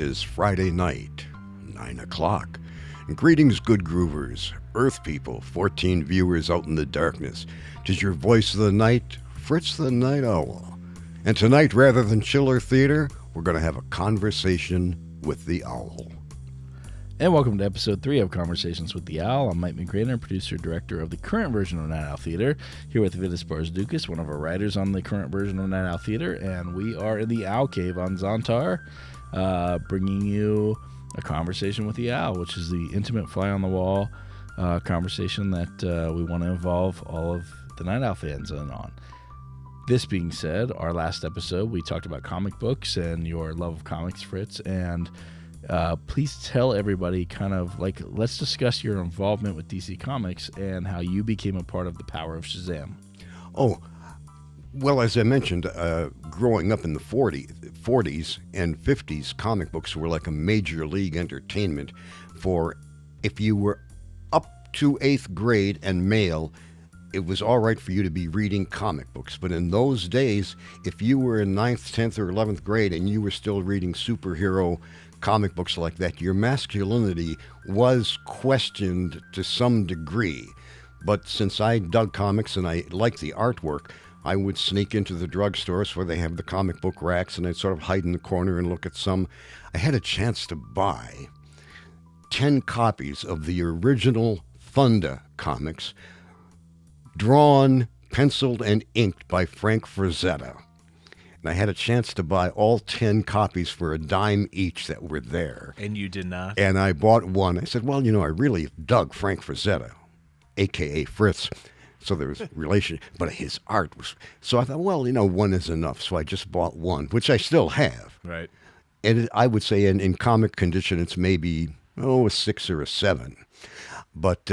'Tis Friday night, 9 o'clock. Greetings, good groovers, Earth people, 14 viewers out in the darkness. 'Tis your voice of the night, Fritz the Nite Owl. And tonight, rather than Chiller Theater, we're going to have a conversation with the owl. And welcome to episode 3 of Conversations with the Owl. I'm Mike McGraner, producer-director of the current version of Nite Owl Theatre, here with Vidas Barzdukas, one of our writers on the current version of Nite Owl Theatre, and we are in the Owl Cave on Zontar, bringing you a conversation with the owl, which is the intimate fly-on-the-wall conversation that we want to involve all of the Nite Owl fans in on. This being said, our last episode, we talked about comic books and your love of comics, Fritz, and please tell everybody let's discuss your involvement with DC Comics and how you became a part of the power of Shazam. Oh, well, as I mentioned, growing up in the 40s and 50s, comic books were like a major league entertainment for, if you were up to 8th grade and male, it was all right for you to be reading comic books. But in those days, if you were in 9th, 10th, or 11th grade and you were still reading superhero comic books like that, your masculinity was questioned to some degree. But since I dug comics and I liked the artwork, I would sneak into the drugstores where they have the comic book racks, and I'd sort of hide in the corner and look at some. I had a chance to buy 10 copies of the original Thunda comics, drawn, penciled, and inked by Frank Frazetta. And I had a chance to buy all 10 copies for $0.10 each that were there. And you did not? And I bought one. I said, well, I really dug Frank Frazetta, a.k.a. Fritz. So there was relation, but his art was... So I thought, well, one is enough. So I just bought one, which I still have. Right. And I would say in comic condition, it's maybe, a 6 or a 7. But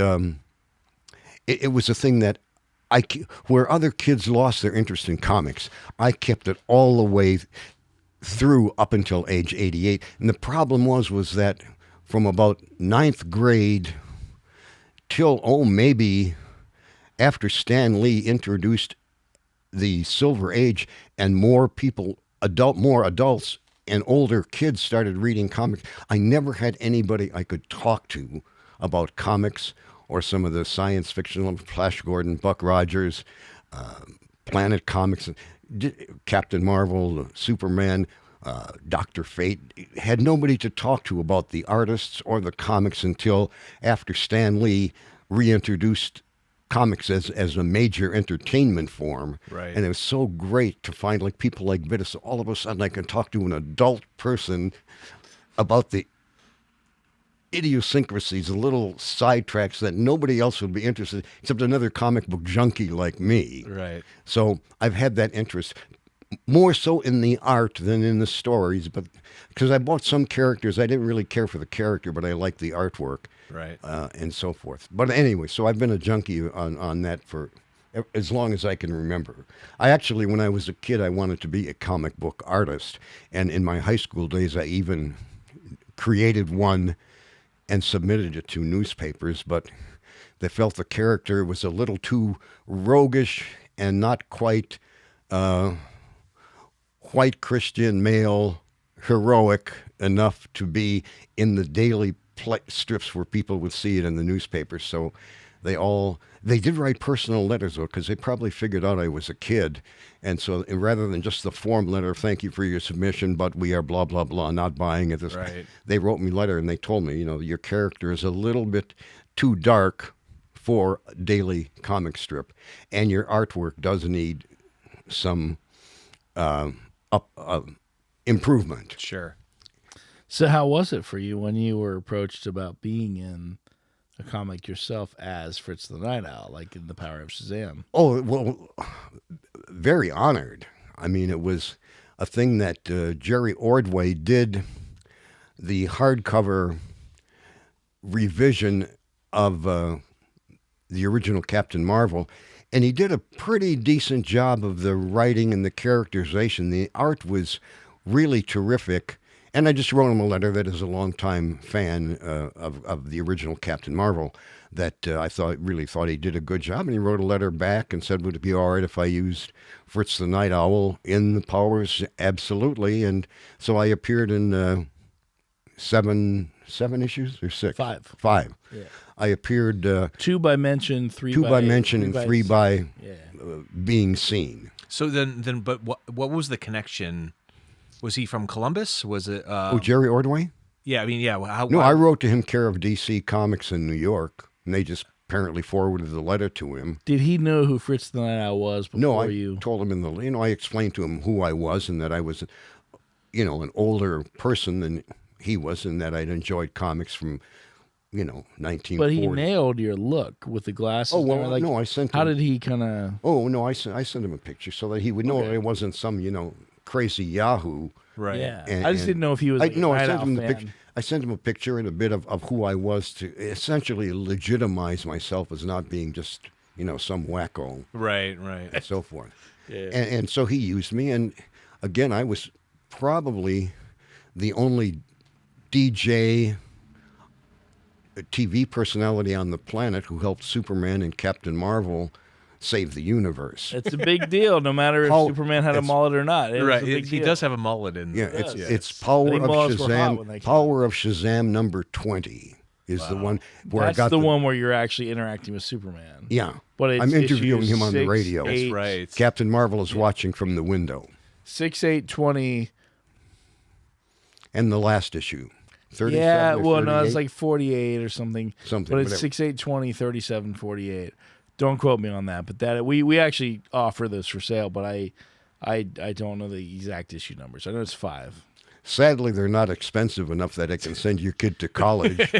it was a thing that where other kids lost their interest in comics, I kept it all the way through up until age 88. And the problem was that from about 9th grade till, maybe after Stan Lee introduced the Silver Age and more adults and older kids started reading comics, I never had anybody I could talk to about comics or some of the science fiction, Flash Gordon, Buck Rogers, Planet Comics, Captain Marvel, Superman, Dr. Fate. Had nobody to talk to about the artists or the comics until after Stan Lee reintroduced comics as a major entertainment form. Right. And it was so great to find people like Vidas. All of a sudden I can talk to an adult person about the idiosyncrasies, the little sidetracks that nobody else would be interested in, except another comic book junkie like me. Right. So I've had that interest more so in the art than in the stories, but because I bought some characters, I didn't really care for the character, but I liked the artwork. Right. And so forth. But anyway, so I've been a junkie on that for as long as I can remember. I actually, when I was a kid, I wanted to be a comic book artist. And in my high school days, I even created one and submitted it to newspapers, but they felt the character was a little too roguish and not quite white Christian male heroic enough to be in the daily strips where people would see it in the newspapers. So they did write personal letters, though, because they probably figured out I was a kid. And so rather than just the form letter, thank you for your submission, but we are blah, blah, blah, not buying it. Right. They wrote me a letter and they told me, your character is a little bit too dark for a daily comic strip. And your artwork does need some improvement. Sure. So how was it for you when you were approached about being in a comic yourself as Fritz the Nite Owl, like in The Power of Shazam? Oh, well, very honored. I mean, it was a thing that Jerry Ordway did the hardcover revision of the original Captain Marvel, and he did a pretty decent job of the writing and the characterization. The art was really terrific. And I just wrote him a letter that is a longtime fan of the original Captain Marvel that I really thought he did a good job. And he wrote a letter back and said, would it be all right if I used Fritz the Nite Owl in the powers? Absolutely. And so I appeared in seven issues or six? Five. Yeah. I appeared 2 by mention, 3 two by by mention and 3 by yeah. being seen. So then, but what was the connection? Was he from Columbus? Was it? Jerry Ordway? Yeah, I mean, yeah. No, I wrote to him care of DC Comics in New York, and they just apparently forwarded the letter to him. Did he know who Fritz the Nite Owl was before No, I you? told him I explained to him who I was and that I was, an older person than he was, and that I'd enjoyed comics from, 1940. But he nailed your look with the glasses. Oh, well, like, no, I sent him. How did he kind of... Oh, no, I sent him a picture so that he would know I wasn't some, crazy Yahoo. Right. Yeah. And, I just didn't know if he was like, I a sent him the fan. picture. I sent him a picture and a bit of who I was to essentially legitimize myself as not being just, some wacko. Right. And so forth. Yeah. And so he used me. And again, I was probably the only DJ TV personality on the planet who helped Superman and Captain Marvel save the universe. It's a big deal, no matter if Superman had a mullet or not. Right. He does have a mullet in. Yeah, it's Power of Shazam. Power of Shazam number 20 is the one where That's I got the one where you're actually interacting with Superman. Yeah. But it's I'm interviewing him on the 6, radio. 8, That's right. Captain Marvel is watching from the window. 6, 8, 20. And the last issue. 37 Yeah, or well, no, 38? it's like 48 or something. Something, But it's whatever. 6, 8, 20, 37, 48. Don't quote me on that, but that we actually offer this for sale, but I don't know the exact issue numbers. I know it's 5. Sadly, they're not expensive enough that I can send your kid to college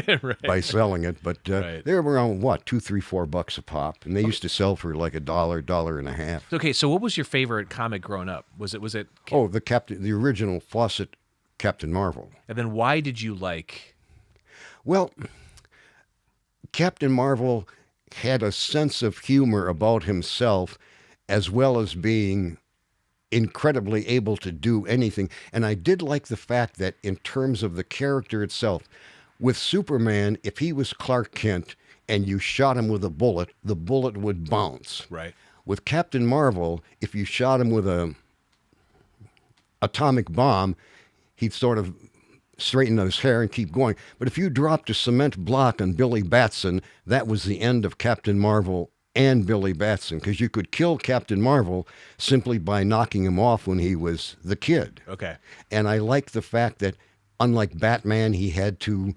by selling it. But they're around, $2, $3, $4 a pop. And they used to sell for like $1, $1.50. Okay, so what was your favorite comic growing up? Was it? Oh, the original Fawcett Captain Marvel. And then why did you like? Well, Captain Marvel had a sense of humor about himself, as well as being incredibly able to do anything. And I did like the fact that in terms of the character itself, with Superman, if he was Clark Kent and you shot him with a bullet, the bullet would bounce. Right. With Captain Marvel, if you shot him with a atomic bomb, he'd sort of straighten his hair and keep going. But if you dropped a cement block on Billy Batson, that was the end of Captain Marvel and Billy Batson, because you could kill Captain Marvel simply by knocking him off when he was the kid. Okay. And I like the fact that, unlike Batman, he had to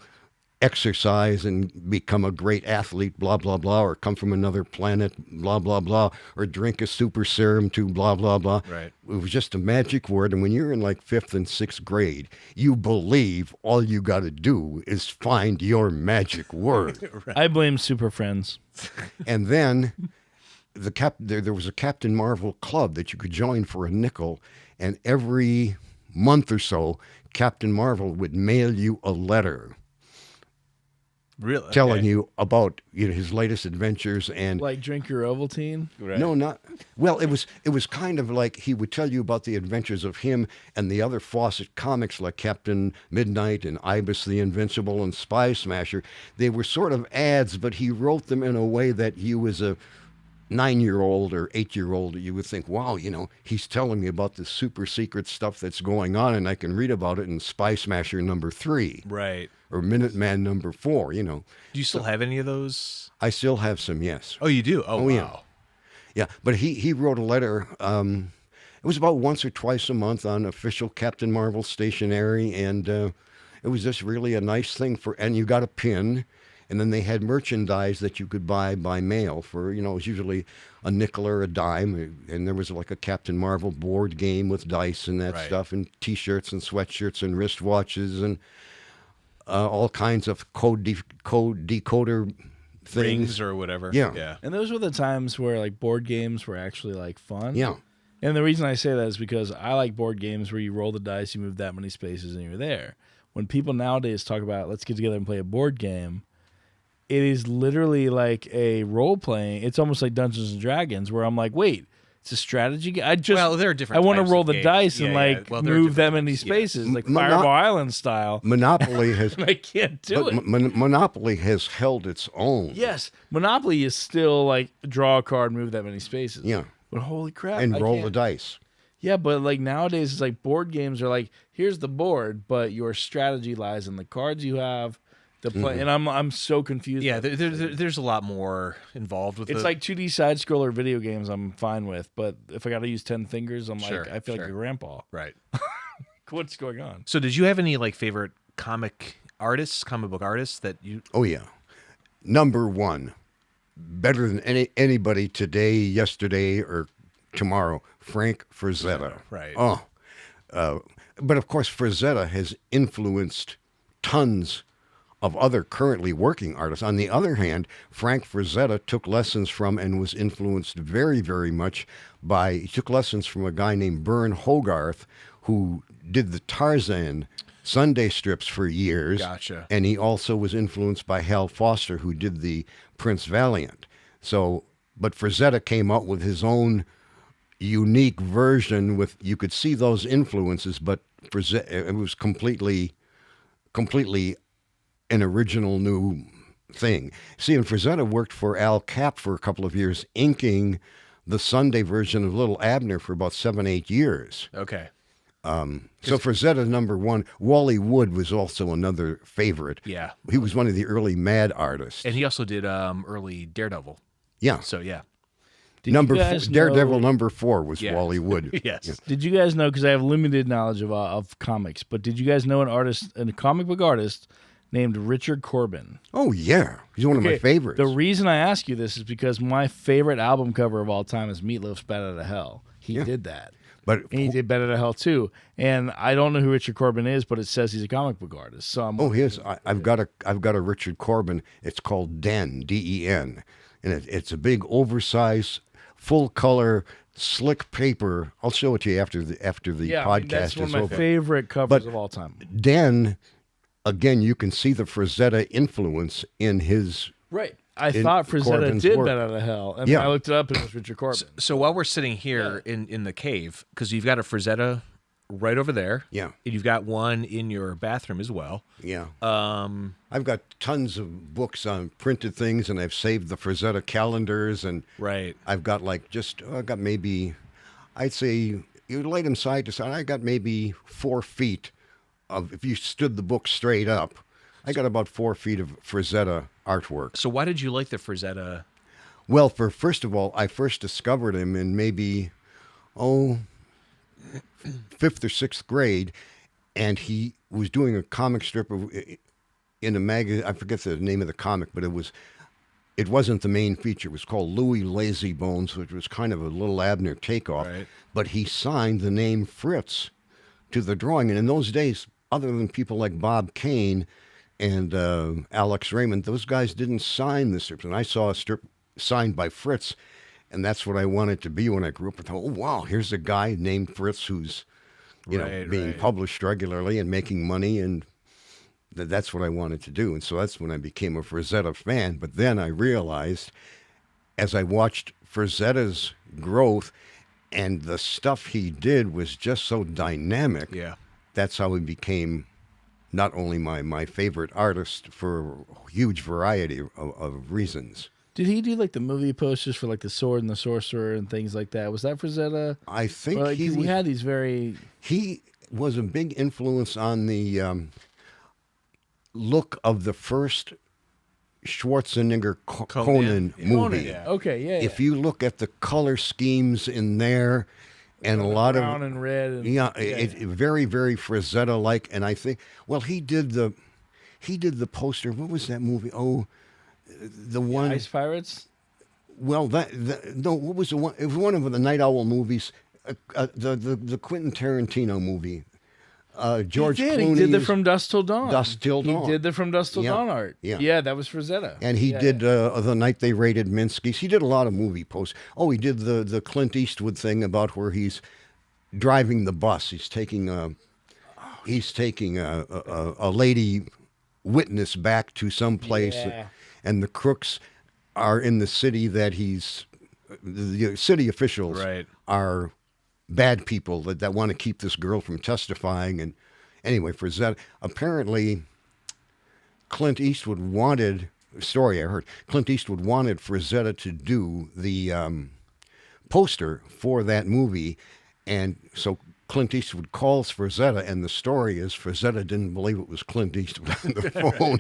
exercise and become a great athlete, blah, blah, blah, or come from another planet, blah, blah, blah, or drink a super serum to blah, blah, blah. Right. It was just a magic word. And when you're in like 5th and 6th grade, you believe all you got to do is find your magic word. I blame Super Friends. And then there was a Captain Marvel club that you could join for a nickel. And every month or so, Captain Marvel would mail you a letter. Really? Telling you about his latest adventures and Like drink your Ovaltine? Right. no, not well. It was kind of like he would tell you about the adventures of him and the other Fawcett comics like Captain Midnight and Ibis the Invincible and Spy Smasher. They were sort of ads, but he wrote them in a way that you as a 9-year-old or 8-year-old, you would think, wow, he's telling me about the super secret stuff that's going on, and I can read about it in Spy Smasher number 3. Right. Or Minuteman number 4, Do you still have any of those? I still have some, yes. Oh, you do? Oh, wow. Yeah. Yeah, but he wrote a letter. It was about once or twice a month on official Captain Marvel stationery, and it was just really a nice thing and you got a pin, and then they had merchandise that you could buy by mail for, it was usually a nickel or a dime, and there was like a Captain Marvel board game with dice and that stuff, and T-shirts and sweatshirts and wristwatches and all kinds of code decoder things. Rings or whatever. Yeah. And those were the times where like board games were actually like fun. Yeah. And the reason I say that is because I like board games where you roll the dice, you move that many spaces, and you're there. When people nowadays talk about let's get together and play a board game, it is literally like a role playing. It's almost like Dungeons and Dragons, where I'm like, wait, it's a strategy game. There are different. I want to types roll of the games. dice Yeah, and yeah. like Well, there are move that different many types, spaces, like Mono- Fireball Island style. Monopoly has I can't do it. Monopoly has held its own. Yes, Monopoly is still like draw a card, move that many spaces. Yeah. But holy crap! And I roll can't- the dice. Yeah, but like nowadays, it's like board games are like, here's the board, but your strategy lies in the cards you have, the play. And I'm so confused. Yeah, there's a lot more involved with it. It's like 2D side scroller video games. I'm fine with, but if I got to use 10 fingers, I'm Sure, like, I feel like a grandpa. Right. What's going on? So did you have any like favorite comic book artists that you? Oh yeah, number one, better than anybody today, yesterday, or tomorrow. Frank Frazetta. Right. Oh, but of course, Frazetta has influenced tons of other currently working artists. On the other hand, Frank Frazetta took lessons from and was influenced very, very much by. He took lessons from a guy named Bern Hogarth, who did the Tarzan Sunday strips for years. Gotcha. And he also was influenced by Hal Foster, who did the Prince Valiant. So, but Frazetta came out with his own unique version with, you could see those influences, but Frazetta, it was completely an original new thing. See, and Frazetta worked for Al Cap for a couple of years, inking the Sunday version of Little Abner for about 7-8 years. Okay. So Frazetta, number one. Wally Wood was also another favorite. Yeah. He was one of the early Mad artists. And he also did early Daredevil. Yeah. So yeah. Number four, Daredevil number 4 was Yeah. Wally Wood. Yes. Yeah. Did you guys know, because I have limited knowledge of comics, but did you guys know a comic book artist named Richard Corbin? Oh, yeah. He's one of my favorites. The reason I ask you this is because my favorite album cover of all time is Meatloaf's Bat Out of Hell. He did that. But And he did Bat Out of Hell too. And I don't know who Richard Corbin is, but it says he's a comic book artist. So I'm I've got a Richard Corbin. It's called Den, D-E-N. And it's a big oversized, full color, slick paper. I'll show it to you after the podcast that's one is of my over. favorite covers But of all time. Den, again, you can see the Frazetta influence in his. Right. I in thought Frazetta Corbin's did work. Bat Out of Hell. And Yeah. I looked it up and it was Richard Corbin. So while we're sitting here in the cave, because you've got a Frazetta right over there. Yeah. And you've got one in your bathroom as well. Yeah. I've got tons of books on printed things, and I've saved the Frazetta calendars, and Right. I've got I've got maybe, I'd say, you lay them side to side, I got maybe 4 feet of, if you stood the book straight up, I got about 4 feet of Frazetta artwork. So why did you like the Frazetta? Well, first of all, I first discovered him in maybe, 5th or 6th grade, and he was doing a comic strip in a magazine. I forget the name of the comic, but it wasn't the main feature. It was called Louis Lazybones, which was kind of a Little Abner takeoff. Right. But he signed the name Fritz to the drawing. And in those days, other than people like Bob Kane and Alex Raymond, those guys didn't sign the strips. And I saw a strip signed by Fritz, and that's what I wanted to be when I grew up. I thought, oh, wow, here's a guy named Fritz who's being published regularly and making money, and that's what I wanted to do. And so that's when I became a Frazetta fan. But then I realized, as I watched Frazetta's growth, and the stuff he did was just so dynamic. Yeah. That's how he became not only my favorite artist for a huge variety of reasons. Did he do like the movie posters for like the Sword and the Sorcerer and things like that? Was that Frazetta? I think Or, like, 'cause he had these very. He was a big influence on the look of the first Schwarzenegger Conan movie. Yeah. Okay, yeah. If you look at the color schemes in there, and a lot brown of and red. And, it very, very Frazetta-like. And I think, well, he did the poster. What was that movie? Oh, the one. Ice Pirates. Well, no. What was the one? It was one of the Nite Owl movies. The Quentin Tarantino movie. George Clooney. He did the From Dusk Till Dawn. Dusk Till Dawn. He did the From Dusk Till Dawn art. Yeah. That was Frazetta. And he did The Night They Raided Minsky's. He did a lot of movie posts. Oh, he did the Clint Eastwood thing about where he's driving the bus. He's taking a lady witness back to some place, and the crooks are in the city that the city officials are bad people that want to keep this girl from testifying. And anyway, Frazetta, apparently Clint Eastwood wanted Frazetta to do the poster for that movie, And so Clint Eastwood calls Frazetta, and the story is Frazetta didn't believe it was Clint Eastwood on the phone.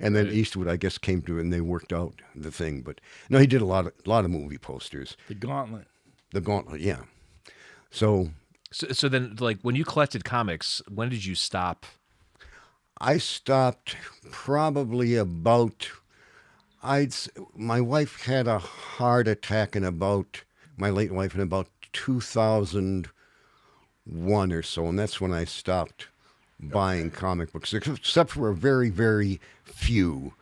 And then Eastwood, I guess, came to it, and they worked out the thing. But no, he did a lot of movie posters. The Gauntlet. The Gauntlet, yeah. So then, like, when you collected comics, when did you stop? I stopped probably about, my wife had a heart attack my late wife in about 2001 or so, and that's when I stopped buying comic books, except for a very, very few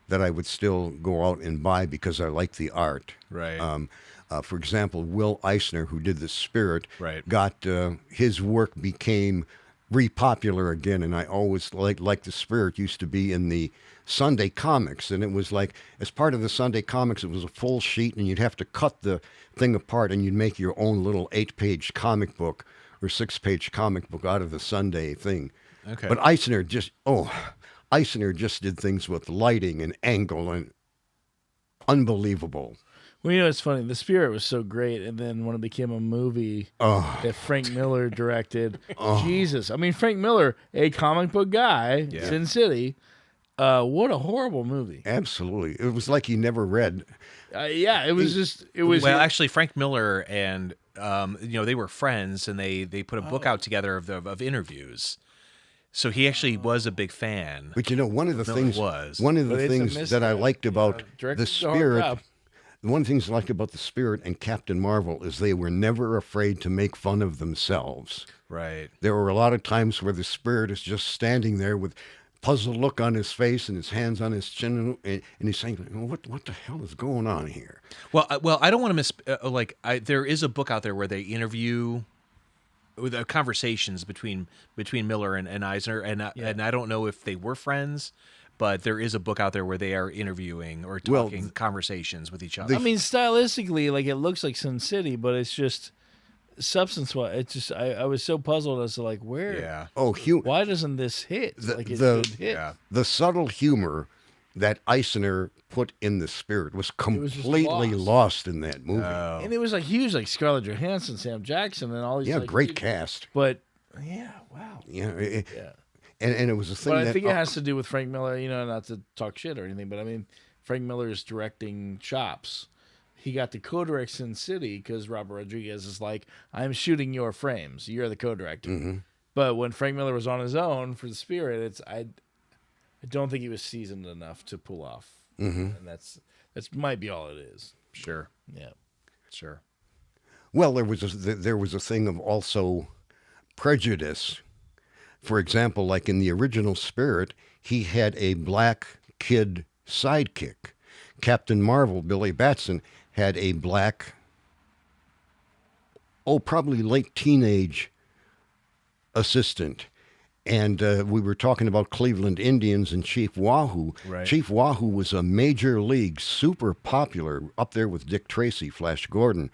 that I would still go out and buy because I like the art. Right. For example, Will Eisner, who did The Spirit, Right. got his work became re-popular again, and I always like The Spirit used to be in the Sunday comics, and it was like, as part of the Sunday comics, it was a full sheet, and you'd have to cut the thing apart, and you'd make your own little 8-page comic book or 6-page comic book out of the Sunday thing. Okay. But Eisner just did things with lighting and angle and unbelievable. Well, you know, it's funny. The Spirit was so great, and then when it became a movie that Frank Miller directed, Jesus. I mean, Frank Miller, a comic book guy, Sin City, what a horrible movie. Absolutely. It was like he never read. It was Well, actually, Frank Miller and, they were friends, and they put a book out together of interviews. So he actually was a big fan. But one of the things that I liked about The Spirit, one of the things I liked about The Spirit and Captain Marvel is they were never afraid to make fun of themselves. Right. There were a lot of times where the Spirit is just standing there with puzzled look on his face and his hands on his chin, and he's saying, "What the hell is going on here?" Well, I don't want to there is a book out there where they interview with conversations between Miller and Eisner, and I don't know if they were friends, but there is a book out there where they are interviewing or talking conversations with each other. I mean, stylistically, like, it looks like Sin City, but it's just substance-wise. It's just I was so puzzled as to, like, where. Yeah. Why doesn't this hit? It should hit. Yeah. The subtle humor that Eisner put in The Spirit was completely lost in that movie. And it was like huge, like Scarlett Johansson, Sam Jackson, and all these. Yeah, like, great cast. But wow. Yeah. And it was a thing But that I think it has to do with Frank Miller, not to talk shit or anything, but I mean, Frank Miller's directing chops. He got to co-direct Sin City because Robert Rodriguez is like, I'm shooting your frames. You're the co-director. Mm-hmm. But when Frank Miller was on his own for The Spirit, I don't think he was seasoned enough to pull off. Mm-hmm. And that's might be all it is. Sure. Yeah. Sure. Well, there was a thing of also prejudice. For example, like in the original Spirit, he had a black kid sidekick. Captain Marvel, Billy Batson, had a black, probably late teenage assistant. And we were talking about Cleveland Indians and Chief Wahoo. Right. Chief Wahoo was a major league, super popular, up there with Dick Tracy, Flash Gordon,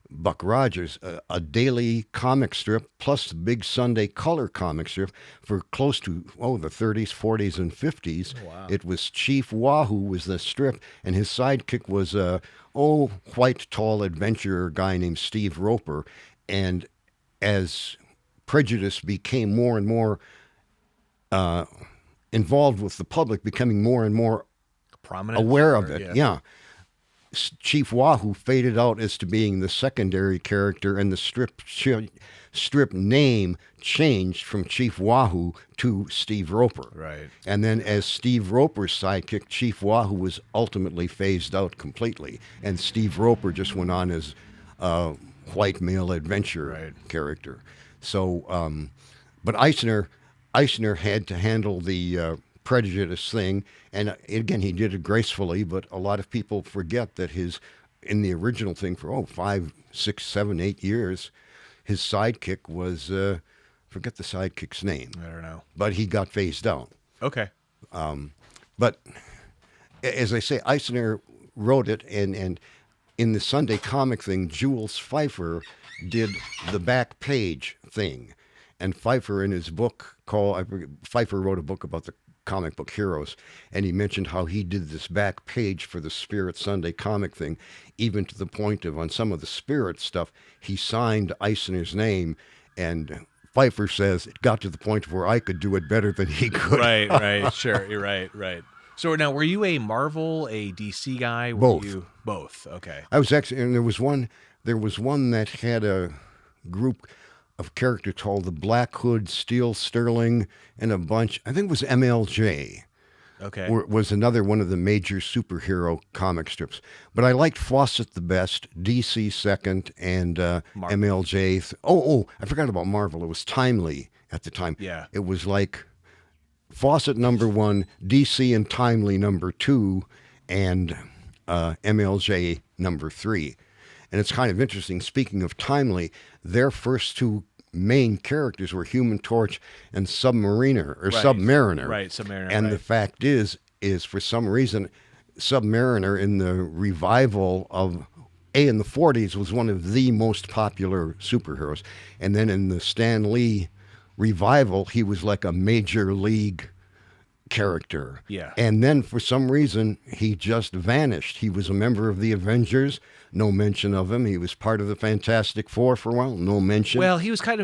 Buck Rogers, a daily comic strip plus the big Sunday color comic strip for close to, the 30s, 40s, and 50s. Oh, wow. It was Chief Wahoo was the strip, and his sidekick was a white, tall adventurer guy named Steve Roper. And as prejudice became more and more involved with the public, becoming more and more Prominent, aware of it, Chief Wahoo faded out as to being the secondary character, and the strip name changed from Chief Wahoo to Steve Roper. Right. And then as Steve Roper's sidekick, Chief Wahoo was ultimately phased out completely, and Steve Roper just went on as a white male adventure character. So, but Eisner had to handle the prejudice thing, and again, he did it gracefully, but a lot of people forget that in the original thing for 5, 6, 7, 8 years, his sidekick was forget the sidekick's name. I don't know, but he got phased out. Okay. But as I say, Eisner wrote it, and in the Sunday comic thing, Jules Pfeiffer did the back page thing, and Pfeiffer in his book Pfeiffer wrote a book about the comic book heroes, and he mentioned how he did this back page for the Spirit Sunday comic thing, even to the point of on some of the Spirit stuff, he signed Eisner's name, and Pfeiffer says it got to the point where I could do it better than he could. Right, sure, you're right. So now, were you a Marvel, a DC guy? Both. Okay. I was actually, and there was one that had a group of characters called the Black Hood, Steel Sterling, and a bunch. I think it was MLJ. Okay. Was another one of the major superhero comic strips. But I liked Fawcett the best, DC second, and MLJ. I forgot about Marvel. It was Timely at the time. Yeah. It was like Fawcett number 1, DC and Timely number 2, and MLJ number 3. And it's kind of interesting. Speaking of Timely, their first 2 main characters were Human Torch and Submariner. Right, Submariner. And the fact is for some reason, Submariner in the revival of in the 40s was one of the most popular superheroes. And then in the Stan Lee revival, he was like a major league character. Yeah. And then for some reason, he just vanished. He was a member of the Avengers. No mention of him. He was part of the Fantastic Four for a while. No mention. Well, he was in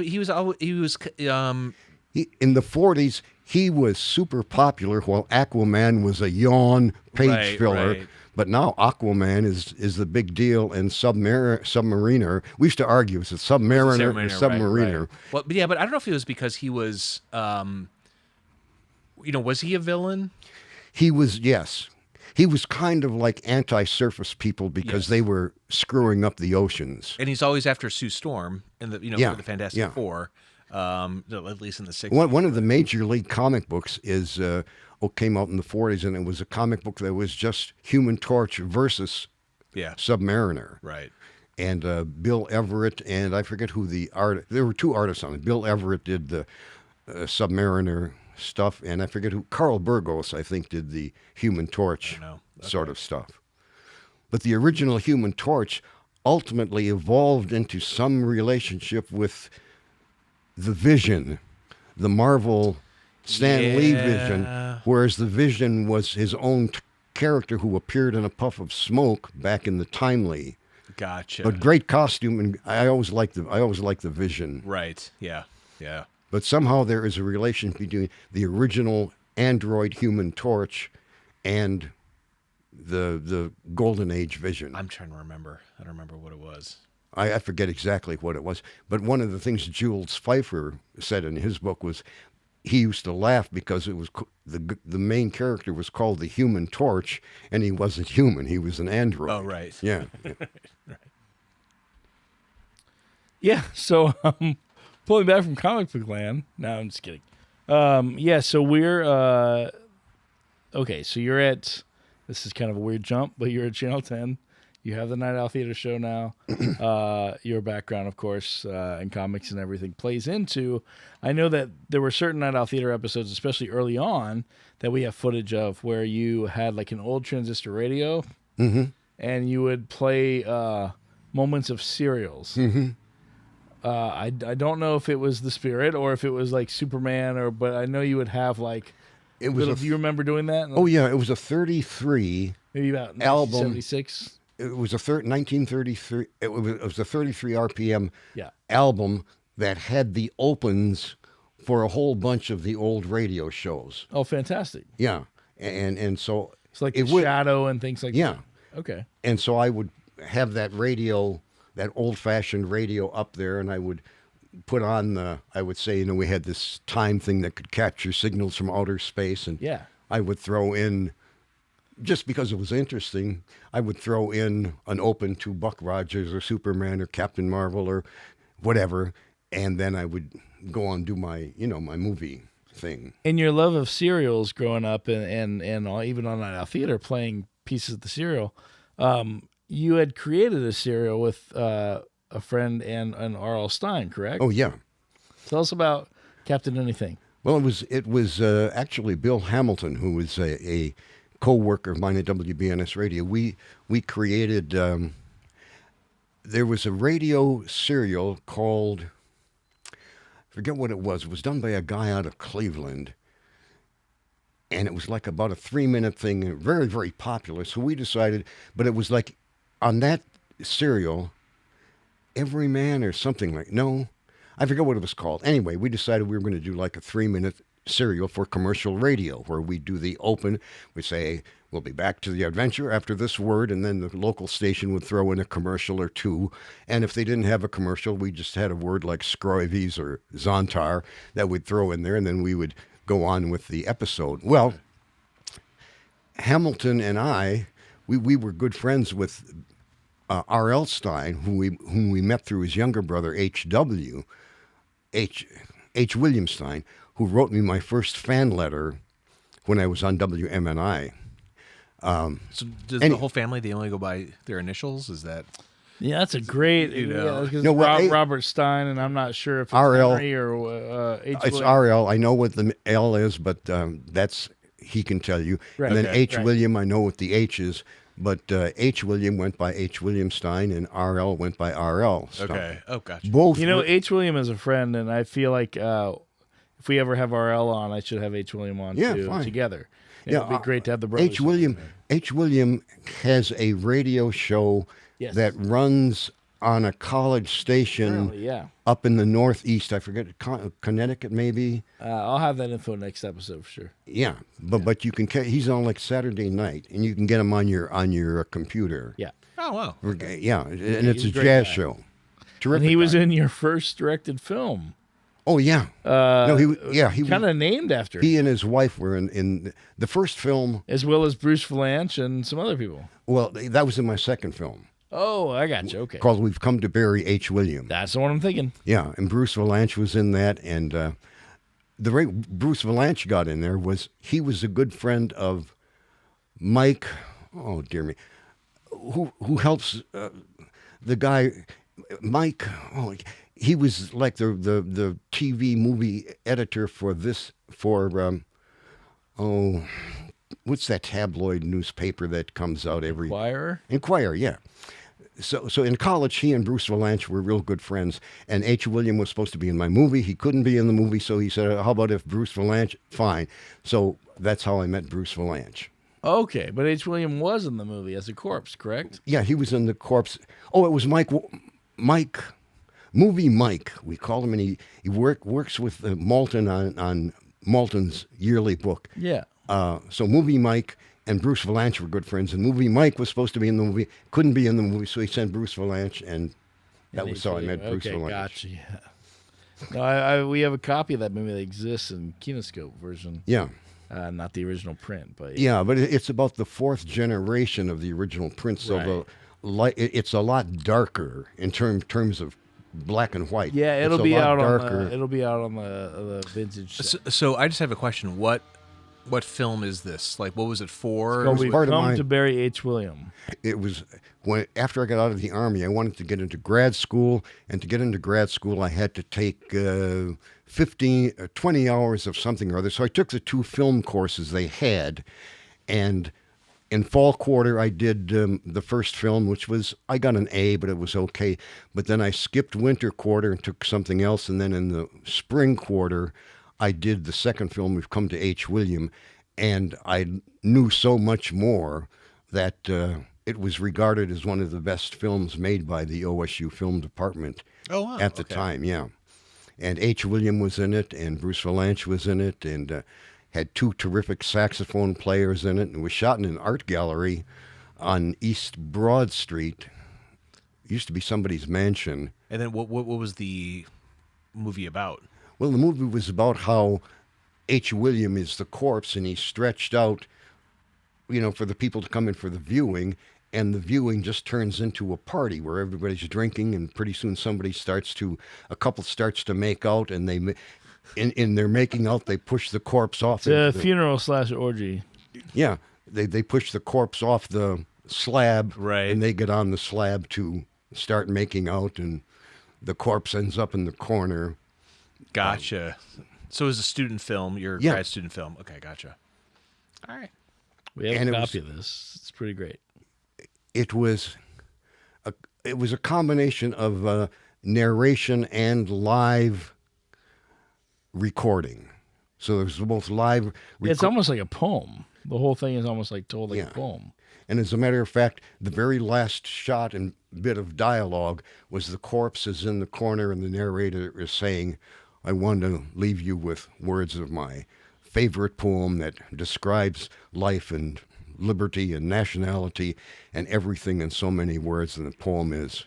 the 40s, he was super popular while Aquaman was a yawn page filler. Right. But now Aquaman is the big deal, and Submariner. We used to argue, is it Submariner or Submariner? Right. Well, but I don't know if it was because he was, was he a villain? He was, yes. He was kind of like anti-surface people because they were screwing up the oceans. And he's always after Sue Storm in the for the Fantastic Four, at least in the 60s. One of the major league comic books is came out in the 40s, and it was a comic book that was just Human Torch versus Submariner. Right. And Bill Everett, and I forget who there were 2 artists on it. Bill Everett did the Submariner stuff, and I forget who, Carl Burgos, I think, did the Human Torch sort of stuff. But the original Human Torch ultimately evolved into some relationship with the Vision, the Marvel Stan Lee Vision, whereas the Vision was his own character who appeared in a puff of smoke back in the Timely. Gotcha. But great costume, and I always liked the Vision. Right. Yeah. But somehow there is a relation between the original android Human Torch and the Golden Age Vision. I'm trying to remember. I don't remember what it was. I forget exactly what it was. But one of the things Jules Pfeiffer said in his book was he used to laugh because it was the main character was called the Human Torch, and he wasn't human. He was an android. Oh, right. Yeah. Right. Yeah, so pulling back from comic book land. No, I'm just kidding. So we're okay. So you're at. This is kind of a weird jump, but you're at Channel 10. You have the Nite Owl Theatre show now. Your background, of course, in comics and everything plays into. I know that there were certain Nite Owl Theatre episodes, especially early on, that we have footage of where you had like an old transistor radio, and you would play moments of serials. I don't know if it was the Spirit or if it was like Superman, but I know you would have like. Do you remember doing that? Oh yeah, it was a 33. Maybe about album. 1976. It was a 1933. It was a 33 RPM Yeah. album that had the opens for a whole bunch of the old radio shows. Oh, fantastic! Yeah, and so it's like Shadow and things like that. Okay. And so I would have that radio, that old-fashioned radio up there, and I would put on I would say, we had this time thing that could capture signals from outer space, and I would throw in, just because it was interesting, I would throw in an open to Buck Rogers or Superman or Captain Marvel or whatever, and then I would go on and do my, my movie thing. And your love of serials growing up and even on Nite Owl Theatre playing pieces of the serial, you had created a serial with a friend and R.L. Stine, correct? Oh, yeah. Tell us about Captain Anything. Well, it was actually Bill Hamilton, who was a co-worker of mine at WBNS Radio. We created, there was a radio serial called, I forget what it was. It was done by a guy out of Cleveland. and it was like about a 3-minute thing, and very, very popular. So we decided, but it was like on that serial, Every Man or something like, no, I forget what it was called. Anyway, we decided we were going to do like a 3-minute serial for commercial radio, where we do the open, we say, we'll be back to the adventure after this word, and then the local station would throw in a commercial or two. And if they didn't have a commercial, we just had a word like Scroives or Zontar that we'd throw in there, and then we would go on with the episode. Well, Hamilton and I, we were good friends with R.L. Stein, whom we met through his younger brother, H. William Stein, who wrote me my first fan letter when I was on WMNI. So does the whole family, they only go by their initials? Is that... Yeah, that's a great... Robert Stein, and I'm not sure if it's R.L. Henry or H. It's R.L. I know what the L is, but that's... he can tell you. Right. And then Okay, H. right. William, I know what the H is, but H. William went by H. William Stein, and R.L. went by R.L. Stein. Okay. Oh, gotcha. Both. You know, H. William is a friend, and I feel like if we ever have RL on, I should have H. William on too, fine. together. Yeah, It'd be great to have the brothers. H. William has a radio show Yes. that runs on a college station Apparently, yeah. up in the Northeast. I forget, Connecticut maybe. I'll have that info next episode for sure. Yeah, but you can. He's on like Saturday night, and you can get him on your computer. Yeah. Oh, wow. Yeah, and it's a he's a great jazz guy. show. Terrific. And he was guy. in your first directed film. Oh yeah. No, he Kind of named after He and his wife were in the first film. as well as Bruce Valanche and some other people. Well, that was in my second film Oh, I got you. Okay. called "We've Come to Bury H. William." That's the one I'm thinking. Yeah, and Bruce Valanche was in that, and the way Bruce Valanche got in there was he was a good friend of Mike. Oh dear me, who helps the guy Mike. Oh, he was like the TV movie editor for what's that tabloid newspaper that comes out every Inquirer, yeah. So in college, he and Bruce Valanche were real good friends, and H. William was supposed to be in my movie. He couldn't be in the movie, so he said, how about if Bruce Valanche? Fine. So that's how I met Bruce Valanche. Okay, but H. William was in the movie as a corpse, correct? Yeah, he was in the corpse. Oh, it was Movie Mike, we call him, and he works with Malton on Malton's yearly book. Yeah. So Movie Mike and Bruce Valanche were good friends, and Movie Mike was supposed to be in the movie, couldn't be in the movie, so he sent Bruce Valanche, and that was how I met Bruce Valanche. Gotcha. Yeah. No, we have a copy of that movie that exists in Kinescope version. Yeah. Not the original print, but Yeah, but it's about the fourth generation of the original print, so it's a lot darker in terms of black and white. yeah, It's it'll a be lot out darker. on the vintage. So I just have a question. What film is this? Like, what was it for? So we've part of come mine. to bury H. William. It was after I got out of the Army, I wanted to get into grad school, and to get into grad school, I had to take 20 hours of something or other. So I took the 2 film courses they had, and in fall quarter, I did the first film, which was, I got an A, but it was okay. But then I skipped winter quarter and took something else, and then in the spring quarter, I did the second film, We've Come to H. William, and I knew so much more that it was regarded as one of the best films made by the OSU film department at the time, yeah. And H. William was in it, and Bruce Valanche was in it, and had 2 terrific saxophone players in it, and it was shot in an art gallery on East Broad Street. It used to be somebody's mansion. And then what was the movie about? Well, the movie was about how H. William is the corpse, and he's stretched out, for the people to come in for the viewing, and the viewing just turns into a party where everybody's drinking, and pretty soon a couple starts to make out, and in their making out, they push the corpse off. It's a funeral / orgy. Yeah, they push the corpse off the slab, right, and they get on the slab to start making out, and the corpse ends up in the corner. Gotcha. So it was a student film, your grad student film. Okay, gotcha. All right. We have a copy of this. It's pretty great. It was a combination of narration and live recording. So there's both live. It's almost like a poem. The whole thing is almost like told like a poem. And as a matter of fact, the very last shot and bit of dialogue was the corpse is in the corner and the narrator is saying, I want to leave you with words of my favorite poem that describes life and liberty and nationality and everything in so many words. And the poem is,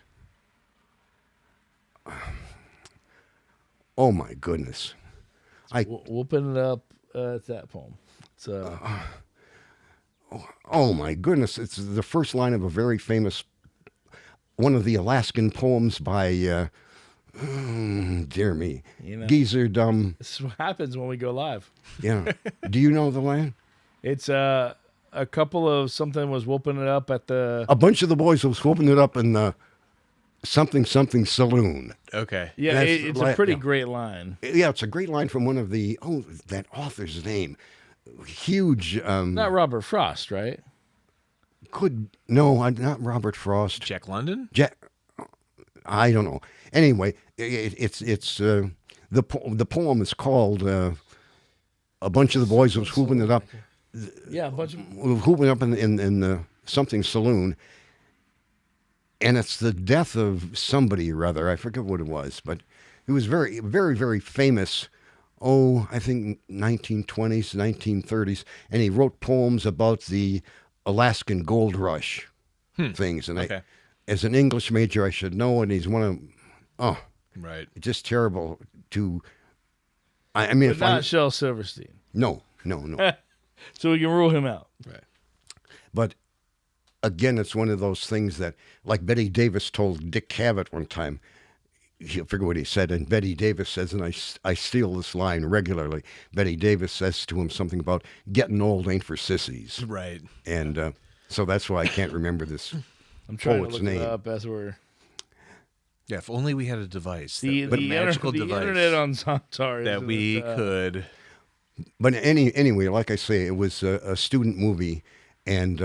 oh my goodness. Whooping it up, it's that poem. It's oh my goodness. It's the first line of a very famous, one of the Alaskan poems by, dear me, Geezer Dumb. This is what happens when we go live. Yeah. Do you know the line? It's a couple of something was whooping it up at the... A bunch of the boys was whooping it up in the something saloon. Okay. Yeah, it's a pretty great line. Yeah, it's a great line from one of the, that author's name. Huge. Not Robert Frost, right? Not Robert Frost. Jack London? I don't know. Anyway, it's the poem is called A Bunch of the Boys was whooping it up. Yeah, a bunch of whooping up in the something saloon. And it's the death of somebody or other. I forget what it was, but it was very, very, very famous. I think 1920s, 1930s. And he wrote poems about the Alaskan gold rush things. And I, as an English major, I should know. And he's one of, right, just terrible to. I mean, but not Shel Silverstein. No. So we can rule him out. Right. But again, it's one of those things that, like Betty Davis told Dick Cavett one time, I forget what he said, and Betty Davis says, and I steal this line regularly, Betty Davis says to him something about getting old ain't for sissies. Right. And so that's why I can't remember this I'm trying poet's to look name. it up as we're... Yeah, if only we had a device. The magical device. The internet on Zontar. That we could... But anyway, like I say, it was a student movie, and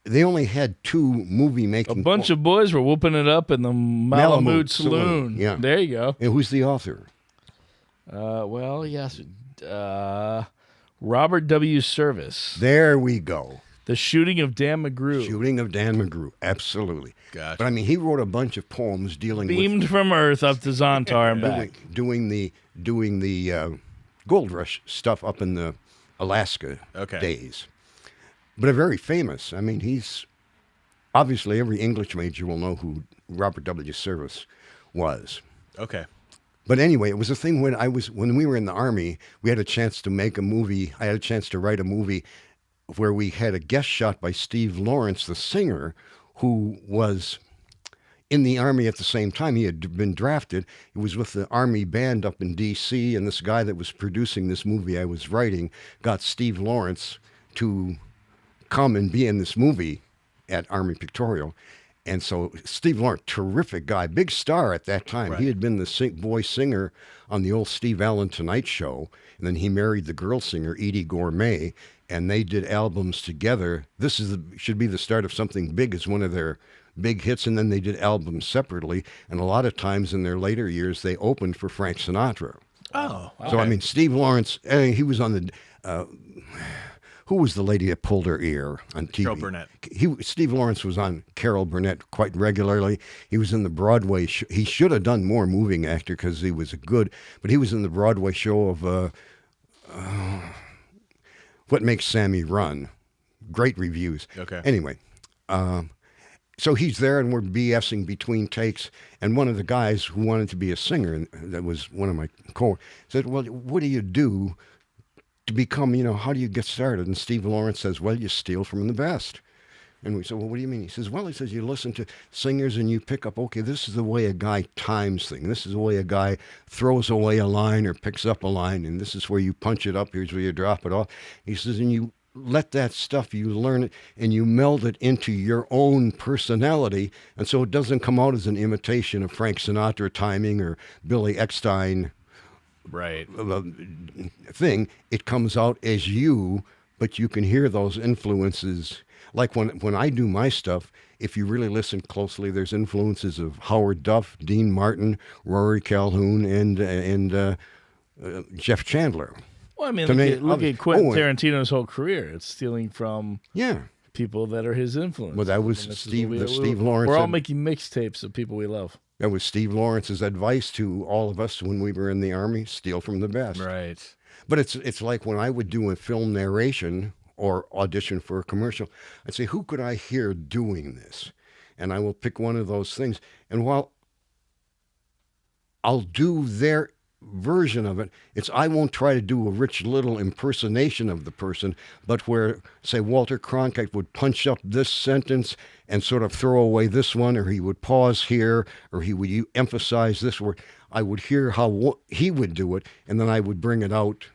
they only had 2 movie making. A bunch of boys were whooping it up in the Malamute Saloon. Yeah, there you go. And who's the author? Well, yes, Robert W. Service. There we go. The Shooting of Dan McGrew. Absolutely. Gotcha. But I mean, he wrote a bunch of poems dealing beamed with from Earth up to Zontar and back, doing the gold rush stuff up in the Alaska days. But very famous. I mean, he's obviously every English major will know who Robert W. Service was. Okay. But anyway, it was a thing when we were in the Army, we had a chance to make a movie. I had a chance to write a movie where we had a guest shot by Steve Lawrence, the singer, who was in the Army at the same time. He had been drafted. He was with the Army band up in D.C., and this guy that was producing this movie I was writing got Steve Lawrence to come and be in this movie at Army Pictorial. And so Steve Lawrence, terrific guy, big star at that time. Right. He had been the boy singer on the old Steve Allen Tonight Show, and then he married the girl singer, Edie Gourmet, and they did albums together. This should be the start of something big as one of their big hits, and then they did albums separately, and a lot of times in their later years, they opened for Frank Sinatra. Oh, okay. So, I mean, Steve Lawrence, he was on the... who was the lady that pulled her ear on TV? Carol Burnett. Steve Lawrence was on Carol Burnett quite regularly. He was in the Broadway show. He should have done more moving actor because he was but he was in the Broadway show of What Makes Sammy Run. Great reviews. Okay. Anyway, so he's there and we're BSing between takes, and one of the guys who wanted to be a singer, and that was one of my said, well, what do you do to become, how do you get started? And Steve Lawrence says, well, you steal from the best. And we said, well, what do you mean? He says, you listen to singers and you pick up, okay, this is the way a guy times things. This is the way a guy throws away a line or picks up a line, and this is where you punch it up, here's where you drop it off. He says, and you let that stuff, you learn it, and you meld it into your own personality, and so it doesn't come out as an imitation of Frank Sinatra timing or Billy Eckstine thing. It comes out as you, but you can hear those influences. like when I do my stuff, if you really listen closely, there's influences of Howard Duff, Dean Martin, Rory Calhoun, and Jeff Chandler. Well, I mean, To me, look at Quentin oh, and- Tarantino's whole career. It's stealing from Yeah. people that are his influence. Well, that was Steve Lawrence. We're all said- making mixtapes of people we love. That was Steve Lawrence's advice to all of us when we were in the Army: steal from the best. Right. But it's like when I would do a film narration or audition for a commercial, I'd say, who could I hear doing this? And I will pick one of those things. And while I'll do their version of it, I won't try to do a Rich Little impersonation of the person, but where, say, Walter Cronkite would punch up this sentence and sort of throw away this one, or he would pause here, or he would emphasize this word. I would hear how he would do it, and then I would bring it out.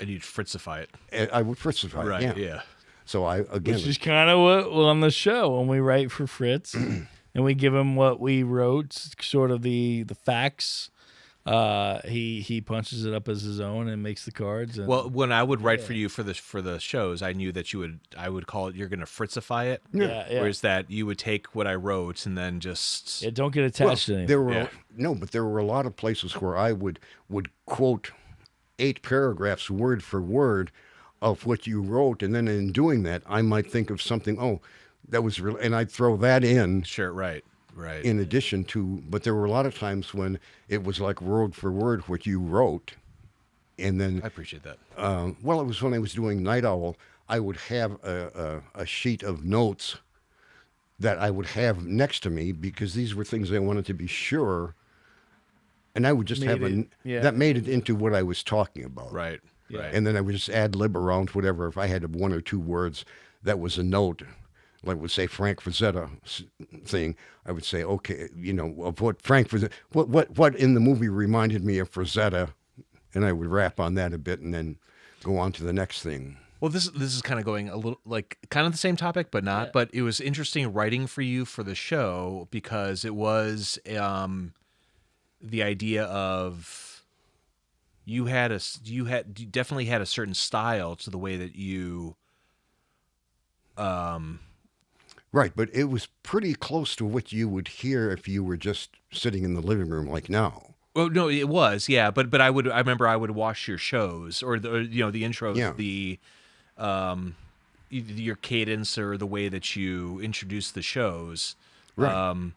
And you'd Fritzify it. I would Fritzify it. Right. Yeah. So again, Which is kind of what on the show when we write for Fritz and we give him what we wrote, sort of the facts. He punches it up as his own and makes the cards. And, Well, when I would write for you for the shows, I knew that I would call it, you're going to Fritzify it. yeah. Whereas that you would take what I wrote and then just Yeah, don't get attached to anything. there were but there were a lot of places where I would quote 8 paragraphs word for word of what you wrote, and then in doing that, I might think of something. Oh, that was real, and I'd throw that in. sure, right. In addition to, but there were a lot of times when it was like word for word what you wrote, and then I appreciate that. well, it was when I was doing Nite Owl. I would have a sheet of notes that I would have next to me because these were things I wanted to be sure, and I would just that made it into what I was talking about. Right. Right. And then I would just ad lib around whatever. If I had 1 or 2 words, that was a note. Like would say Frank Frazetta thing, I would say, okay, of what Frank Frazetta, what in the movie reminded me of Frazetta, and I would rap on that a bit and then go on to the next thing. Well, this is kind of going a little like kind of the same topic, but not. Yeah. But it was interesting writing for you for the show because it was the idea of you definitely had a certain style to the way that you. Right, but it was pretty close to what you would hear if you were just sitting in the living room like now. Well, no, it was, yeah, but I remember I would watch your shows or the intros, your cadence or the way that you introduced the shows, right?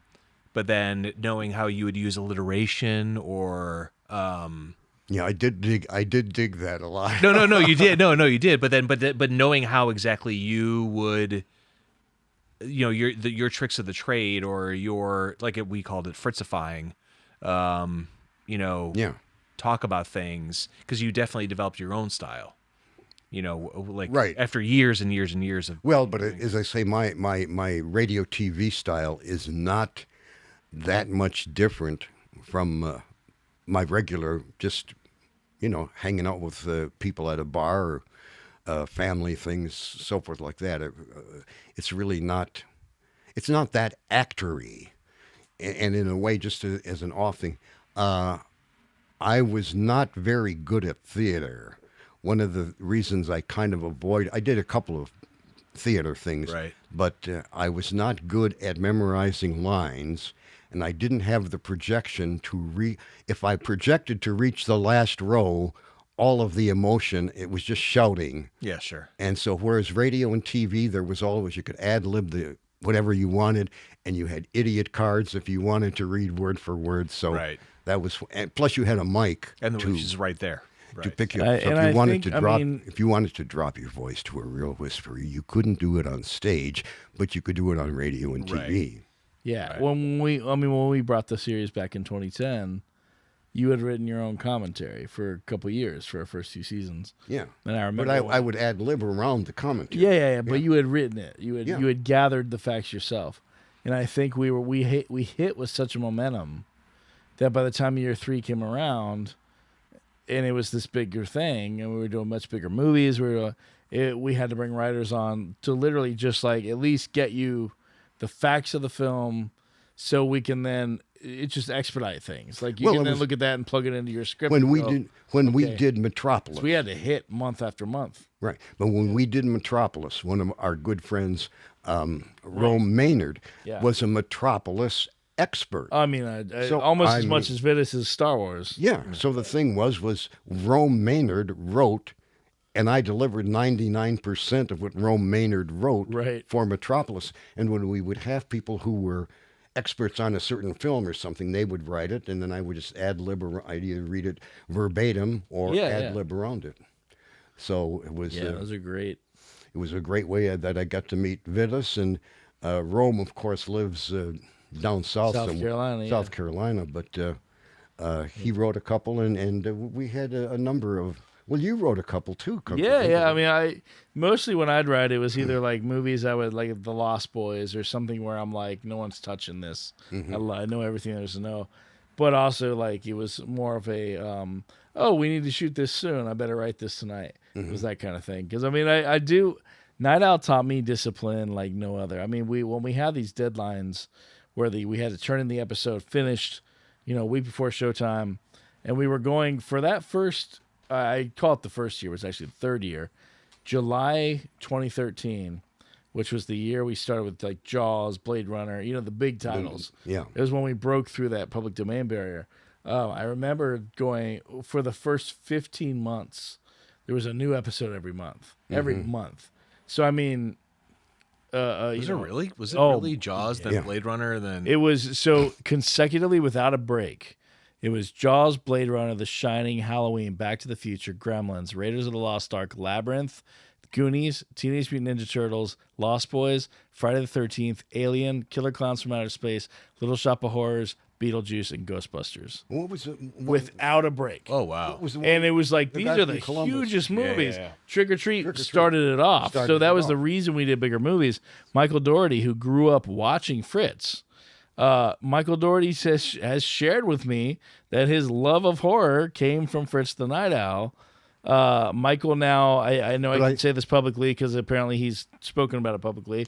But then knowing how you would use alliteration or. Yeah, I did dig that a lot. No, you did. No, you did. But knowing how exactly you would. Your tricks of the trade or your, like we called it, Fritzifying, talk about things because you definitely developed your own style, right. After years and years and years of. Well, but as I say, my radio TV style is not that much different from my regular, just, hanging out with people at a bar or family things, so forth like that. It's really not. It's not that actory, and in a way, just as an off thing, I was not very good at theater. One of the reasons I kind of I did a couple of theater things, right? But I was not good at memorizing lines, and I didn't have the projection to If I projected to reach the last row. All of the emotion, it was just shouting. Yeah, sure. And so whereas radio and TV, there was always, you could ad-lib whatever you wanted, and you had idiot cards if you wanted to read word for word. So right. That was, and plus you had a mic. And the which is right there. Right. To pick you up. So if you wanted to drop your voice to a real whisper, you couldn't do it on stage, but you could do it on radio and TV. Right. Yeah. Right. When we brought the series back in 2010, you had written your own commentary for a couple of years for our first 2 seasons. Yeah, and I remember. But I would ad lib around the commentary. Yeah. But you had written it. You had gathered the facts yourself, and I think we hit with such a momentum that by the time year 3 came around, and it was this bigger thing, and we were doing much bigger movies. We had to bring writers on to literally just like at least get you the facts of the film, so we can then it just expedite things. Like you can then look at that and plug it into your script. When we did Metropolis, so we had to hit month after month. Right, but when we did Metropolis, one of our good friends, Rome Maynard, was a Metropolis expert. I mean, almost as much as Vidas is Star Wars. Yeah. So the thing was Rome Maynard wrote, and I delivered 99% of what Rome Maynard wrote for Metropolis. And when we would have people who were experts on a certain film or something, they would write it, and then I would just ad lib, I'd either read it verbatim or ad lib around it. So it was. Those are great. It was a great way that I got to meet Vidas, and Rome, of course, lives down south, South Carolina. But he wrote a couple, and we had a number of. Well, you wrote a couple too. Yeah. I mean, I mostly when I'd write, it was either like movies I would like, The Lost Boys, or something where I'm like, no one's touching this. I know everything there's to know. But also, like, it was more of a, we need to shoot this soon. I better write this tonight. It was that kind of thing. Because I mean, I do. Nite Owl taught me discipline like no other. I mean, when we had these deadlines where we had to turn in the episode finished, a week before showtime, and we were going for that first. I call it the first year. It was actually the third year, July 2013, which was the year we started with like Jaws, Blade Runner, the big titles. Yeah, it was when we broke through that public domain barrier. I remember going for the first 15 months. There was a new episode every month. So I mean, was it really Jaws, then Blade Runner, then it was so consecutively without a break. It was Jaws, Blade Runner, The Shining, Halloween, Back to the Future, Gremlins, Raiders of the Lost Ark, Labyrinth, Goonies, Teenage Mutant Ninja Turtles, Lost Boys, Friday the 13th, Alien, Killer Clowns from Outer Space, Little Shop of Horrors, Beetlejuice, and Ghostbusters. What was it? Without a break. Oh, wow. And it was like, these are the hugest movies. Yeah. Trick or Treat started it off. So that was the reason we did bigger movies. Michael Dougherty, who grew up watching Fritz, Michael Dougherty has shared with me that his love of horror came from Fritz the Nite Owl. Michael now, I know I can say this publicly because apparently he's spoken about it publicly.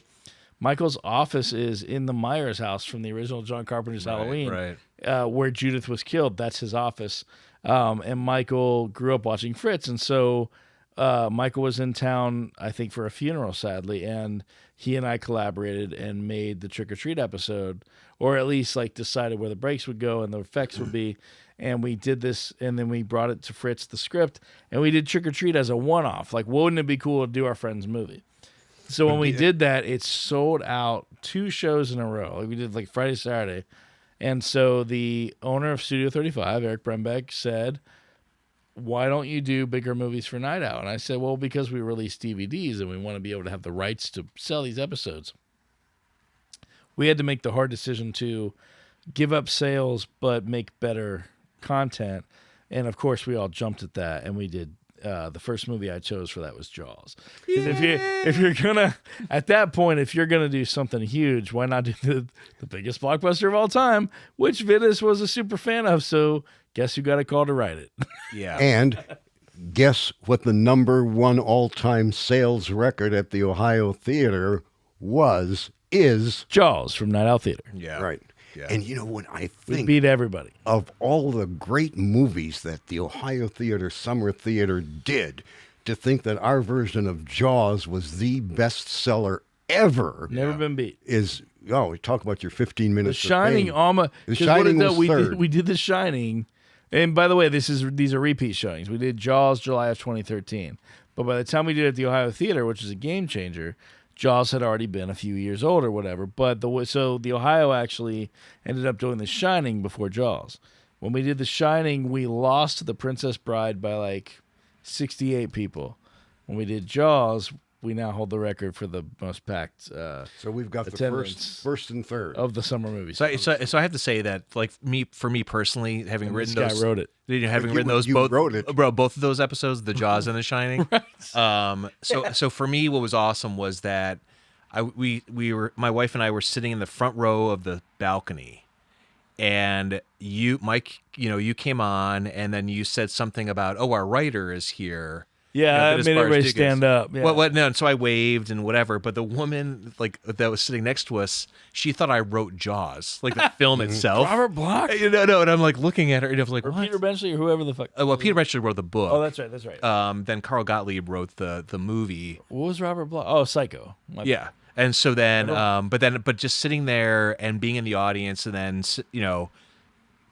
Michael's office is in the Myers house from the original John Carpenter's Halloween, where Judith was killed. That's his office. And Michael grew up watching Fritz. And so Michael was in town, I think, for a funeral, sadly. And he and I collaborated and made the Trick or Treat episode, or at least like decided where the breaks would go and the effects would be. And we did this, and then we brought it to Fritz, the script, and we did Trick or Treat as a one-off. Like, wouldn't it be cool to do our friend's movie? So when we did that, it sold out 2 shows in a row. Like we did like Friday, Saturday. And so the owner of Studio 35, Eric Brembeck, said, why don't you do bigger movies for Nite Owl? And I said, well, because we release DVDs and we want to be able to have the rights to sell these episodes. We had to make the hard decision to give up sales but make better content. And, of course, we all jumped at that, and we did. The first movie I chose for that was Jaws. Because if you're gonna, at that point, if you're gonna do something huge, why not do the biggest blockbuster of all time, which Vidas was a super fan of? So guess who got a call to write it? Yeah. And guess what the #1 all-time sales record at the Ohio Theater is Jaws from Nite Owl Theatre. Yeah. Right. Yeah. And you know what I think? We beat everybody. Of all the great movies that the Ohio Theater Summer Theater did, to think that our version of Jaws was the best-seller ever. Never been beat. We talk about your 15 minutes The Shining, The Shining was third. We did The Shining. And by the way, these are repeat showings. We did Jaws July of 2013. But by the time we did it at the Ohio Theater, which is a game changer, Jaws had already been a few years old or whatever. But so the Ohio actually ended up doing The Shining before Jaws. When we did The Shining, we lost to The Princess Bride by like 68 people. When we did Jaws, we now hold the record for the most packed. So we've got the first and third of the summer movies. So I have to say that, like for me personally, having written those, wrote it. Both of those episodes, the Jaws and The Shining. Right. So for me, what was awesome was that my wife and I were sitting in the front row of the balcony, and Mike, you came on, and then you said something about, our writer is here. Yeah, I Vidas made everybody Barzdukas. stand up. Yeah. What? No, and so I waved and whatever. But the woman like that was sitting next to us, she thought I wrote Jaws, like the film itself. Robert Bloch? No, and I'm like looking at her, and I was like, Or what? Peter Benchley or whoever the fuck. Well, Peter Benchley wrote the book. Oh, that's right. Then Carl Gottlieb wrote the movie. What was Robert Bloch? Oh, Psycho. Yeah. And so then, but just sitting there and being in the audience, and then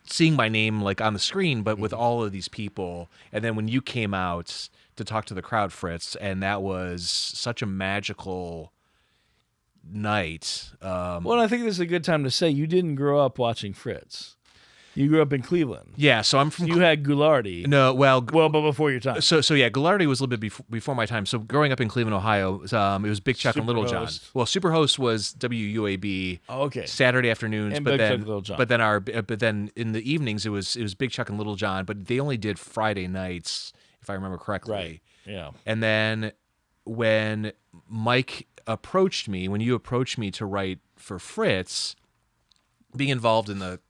seeing my name like on the screen, but with all of these people, and then when you came out to talk to the crowd, Fritz, and that was such a magical night. Well, I think this is a good time to say you didn't grow up watching Fritz. You grew up in Cleveland. Yeah, so I'm from. You had Ghoulardi. No, well, but before your time. So yeah, Ghoulardi was a little bit before my time. So growing up in Cleveland, Ohio, it was Big Chuck and Little John. Well, Superhost was WUAB. Oh, okay. Saturday afternoons, And but Big then Chuck and Little John. but then in the evenings it was Big Chuck and Little John. But they only did Friday nights, if I remember correctly. Right. Yeah. And then when Mike approached me, when you approached me to write for Fritz, being involved in the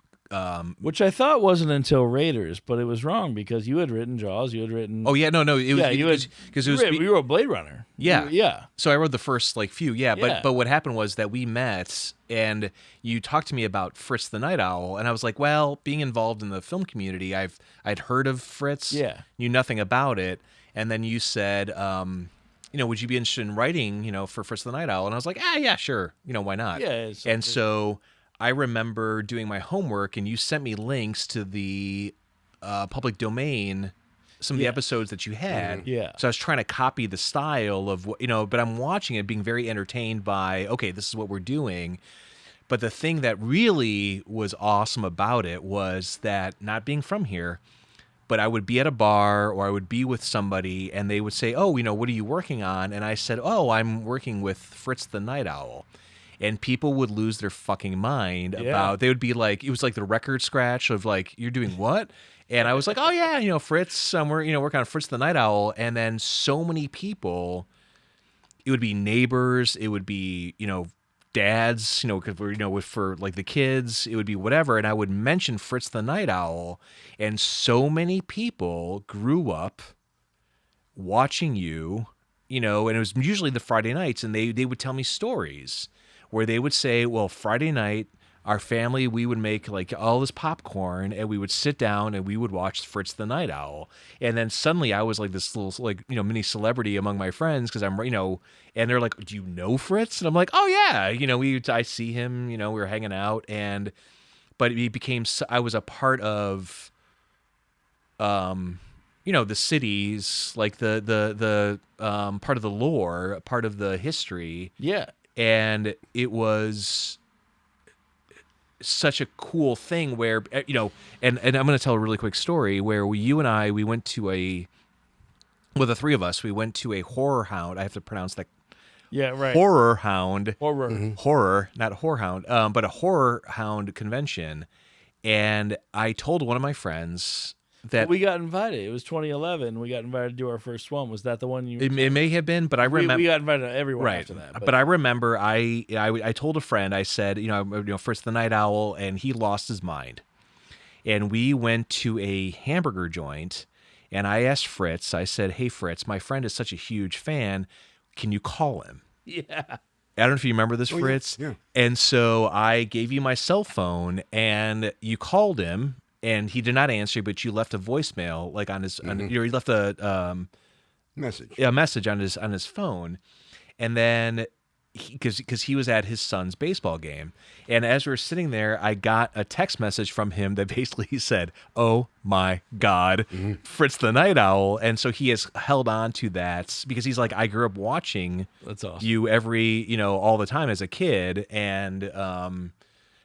which I thought wasn't until Raiders, but it was wrong because you had written Jaws, you had written. Oh yeah, no, it was because it was you wrote Blade Runner. Yeah, yeah. So I wrote the first few, Yeah. But what happened was that we met and you talked to me about Fritz the Nite Owl, and I was like, well, being involved in the film community, I'd heard of Fritz, knew nothing about it, and then you said, would you be interested in writing, for Fritz the Nite Owl? And I was like, yeah, sure, why not? Yeah. And so I remember doing my homework, and you sent me links to the public domain, some of the episodes that you had. Yeah. So I was trying to copy the style of what, but I'm watching it, being very entertained by, okay, this is what we're doing. But the thing that really was awesome about it was that, not being from here, but I would be at a bar or I would be with somebody and they would say, oh, what are you working on? And I said, oh, I'm working with Fritz the Nite Owl. And people would lose their fucking mind about, they would be like, it was like the record scratch of like, you're doing what? And I was like, oh yeah, Fritz, we're, working on Fritz the Nite Owl. And then so many people, it would be neighbors, it would be, dads, because we're, for like the kids, it would be whatever. And I would mention Fritz the Nite Owl. And so many people grew up watching you, and it was usually the Friday nights, and they would tell me stories where they would say, well, Friday night, our family, we would make like all this popcorn and we would sit down and we would watch Fritz the Nite Owl. And then suddenly I was like this little, mini celebrity among my friends because I'm, and they're like, do you know Fritz? And I'm like, oh yeah, I see him, we were hanging out. But it became, I was a part of, the cities, like the part of the lore, part of the history. Yeah. And it was such a cool thing where, and I'm going to tell a really quick story where we went to the three of us, we went to a horror hound. I have to pronounce that. Yeah, right. Horror hound. Horror. Mm-hmm. Horror, not whorehound, but a horror hound convention. And I told one of my friends that we got invited. It was 2011. We got invited to do our first one. Was that the one you? It may have been, but I remember we got invited to everyone right. after that. But I remember I told a friend. I said, Fritz the Nite Owl, and he lost his mind. And we went to a hamburger joint, and I asked Fritz. I said, "Hey Fritz, my friend is such a huge fan. Can you call him?" Yeah. I don't know if you remember this, Fritz. Yeah. And so I gave you my cell phone, and you called him. And he did not answer, but you left a voicemail, like on his, you left a message. A message on his phone, and then because he was at his son's baseball game, and as we were sitting there, I got a text message from him that basically said, "Oh my God, Fritz the Nite Owl," and so he has held on to that because he's like, I grew up watching That's awesome. you every all the time as a kid, and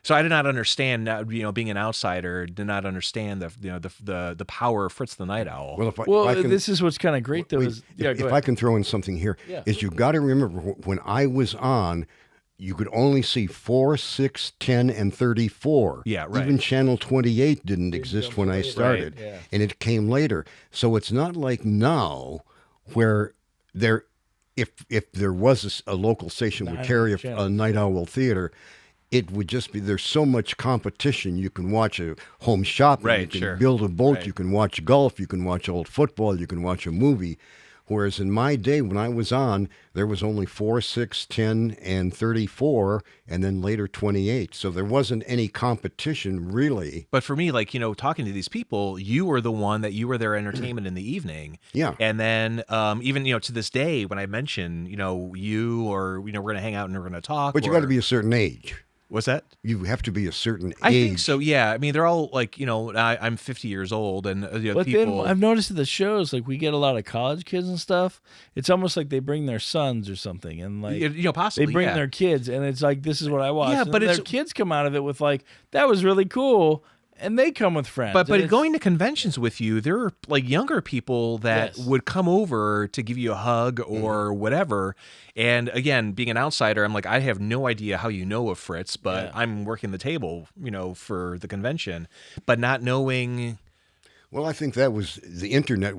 so I did not understand, being an outsider, did not understand the power of Fritz the Nite Owl. Well, if I can, this is what's kind of great, though. if I can throw in something here, is you got to remember when I was on, you could only see 4, 6, 10, and 34. Yeah, right. Even channel 28 didn't exist when I started, right, yeah. and it came later. So it's not like now where if there was a local station would carry a Nite Owl Theatre. It would just be, there's so much competition. You can watch a home shopping, Right, you can sure. build a boat, Right. you can watch golf, you can watch old football, you can watch a movie. Whereas in my day, when I was on, there was only 4, 6, 10, and 34, and then later 28. So there wasn't any competition, really. But for me, like, talking to these people, you were the one that you were their entertainment in the evening. Yeah. And then even, to this day, when I mention, you or, we're going to hang out and we're going to talk. But you got to be a certain age. What's that? You have to be a certain age. I think so, yeah. I mean, they're all like, I'm 50 years old, and But people. then I've noticed at the shows, like we get a lot of college kids and stuff. It's almost like they bring their sons or something, and like possibly they bring yeah. their kids, and it's like this is what I watch. Yeah, and but their kids come out of it with like that was really cool, and they come with friends. But going to conventions with you, there are like younger people that would come over to give you a hug or whatever. And again, being an outsider, I'm like, I have no idea how you know of Fritz, but I'm working the table, for the convention. But not knowing. Well, I think that was the internet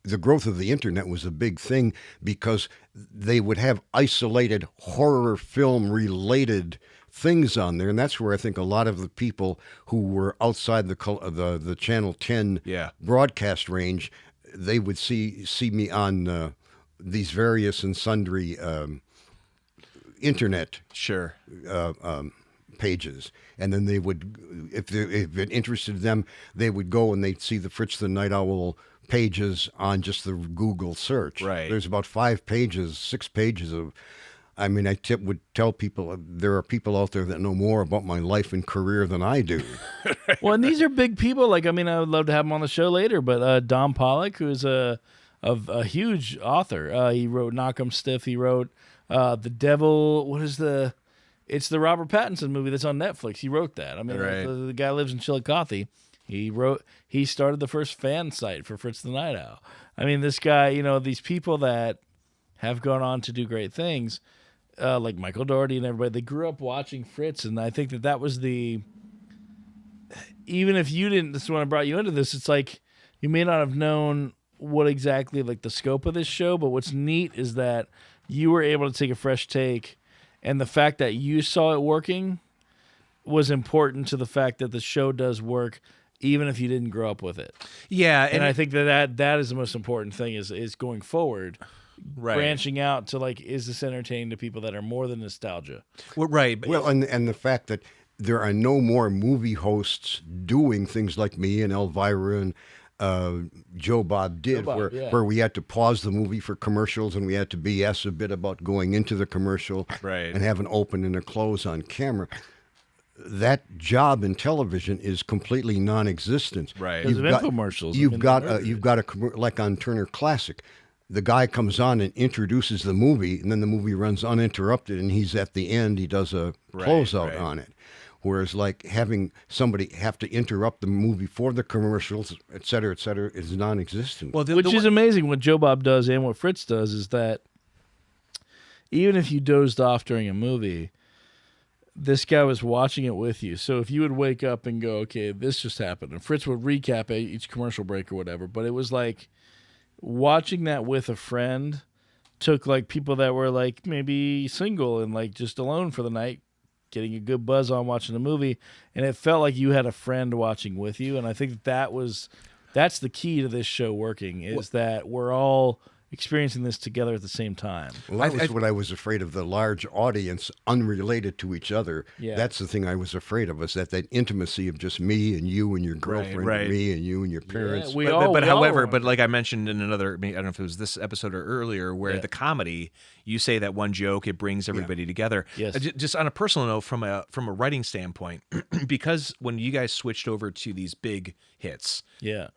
the growth of the internet was a big thing because they would have isolated horror film related things on there, and that's where I think a lot of the people who were outside the Channel 10 broadcast range, they would see me on these various and sundry internet pages, and then they would, if it interested them, they would go and they'd see the Fritz the Nite Owl pages on just the Google search. Right. There's about 6 pages of. I mean, would tell people there are people out there that know more about my life and career than I do. Well, and these are big people. Like, I mean, I would love to have him on the show later, but Don Pollock, who's a huge author, he wrote Knock 'em Stiff. He wrote The Devil. It's the Robert Pattinson movie that's on Netflix. He wrote that. I mean, the guy lives in Chillicothe. He started the first fan site for Fritz the Nite Owl. I mean, this guy, these people that have gone on to do great things. Like Michael Dougherty and everybody, they grew up watching Fritz, and I think that was even if you didn't, this is when I brought you into this, it's like you may not have known what exactly like the scope of this show, but what's neat is that you were able to take a fresh take, and the fact that you saw it working was important to the fact that the show does work, even if you didn't grow up with it. Yeah, and I think that is the most important thing is going forward. Right. Branching out to like, is this entertaining to people that are more than nostalgia? Well, right. Well, and the fact that there are no more movie hosts doing things like me and Elvira and Joe Bob did, where we had to pause the movie for commercials and we had to BS a bit about going into the commercial and have an open and a close on camera. That job in television is completely non-existent. Right. Because of infomercials. You've got like on Turner Classic. The guy comes on and introduces the movie, and then the movie runs uninterrupted, and he's at the end. He does a closeout on it. Whereas, like, having somebody have to interrupt the movie for the commercials, et cetera, is non-existent. Well, which is amazing. What Joe Bob does and what Fritz does is that even if you dozed off during a movie, this guy was watching it with you. So if you would wake up and go, okay, this just happened, and Fritz would recap each commercial break or whatever, but it was like watching that with a friend took like people that were like maybe single and like just alone for the night, getting a good buzz on watching a movie, and it felt like you had a friend watching with you. And I think that's the key to this show working, is that we're all experiencing this together at the same time. Well, that was what I was afraid of, the large audience unrelated to each other. Yeah. That's the thing I was afraid of, is that intimacy of just me and you and your girlfriend and me and you and your parents. Yeah, but like I mentioned in another, I don't know if it was this episode or earlier, where the comedy, you say that one joke, it brings everybody together. Yes. Just on a personal note, from a writing standpoint, because when you guys switched over to these big hits,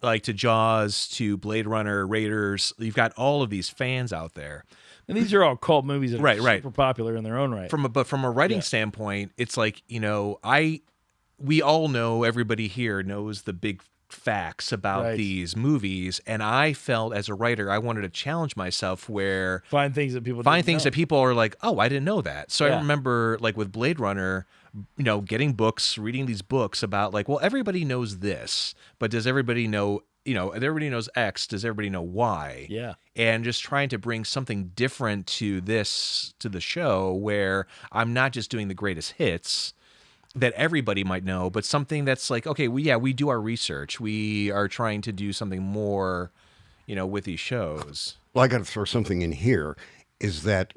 like to Jaws, to Blade Runner, Raiders, you've got all of these fans out there, and these are all cult movies that are super popular in their own right. From a writing standpoint, it's like, we all know, everybody here knows the big facts about these movies, and I felt as a writer I wanted to challenge myself, where find things that people are like, oh, I didn't know that. So I remember, like with Blade Runner, getting books, reading these books about like, well, everybody knows this, but does everybody know, everybody knows X, does everybody know Y? Yeah. And just trying to bring something different to the show, where I'm not just doing the greatest hits that everybody might know, but something that's like, okay, we do our research. We are trying to do something more, with these shows. Well, I got to throw something in here, is that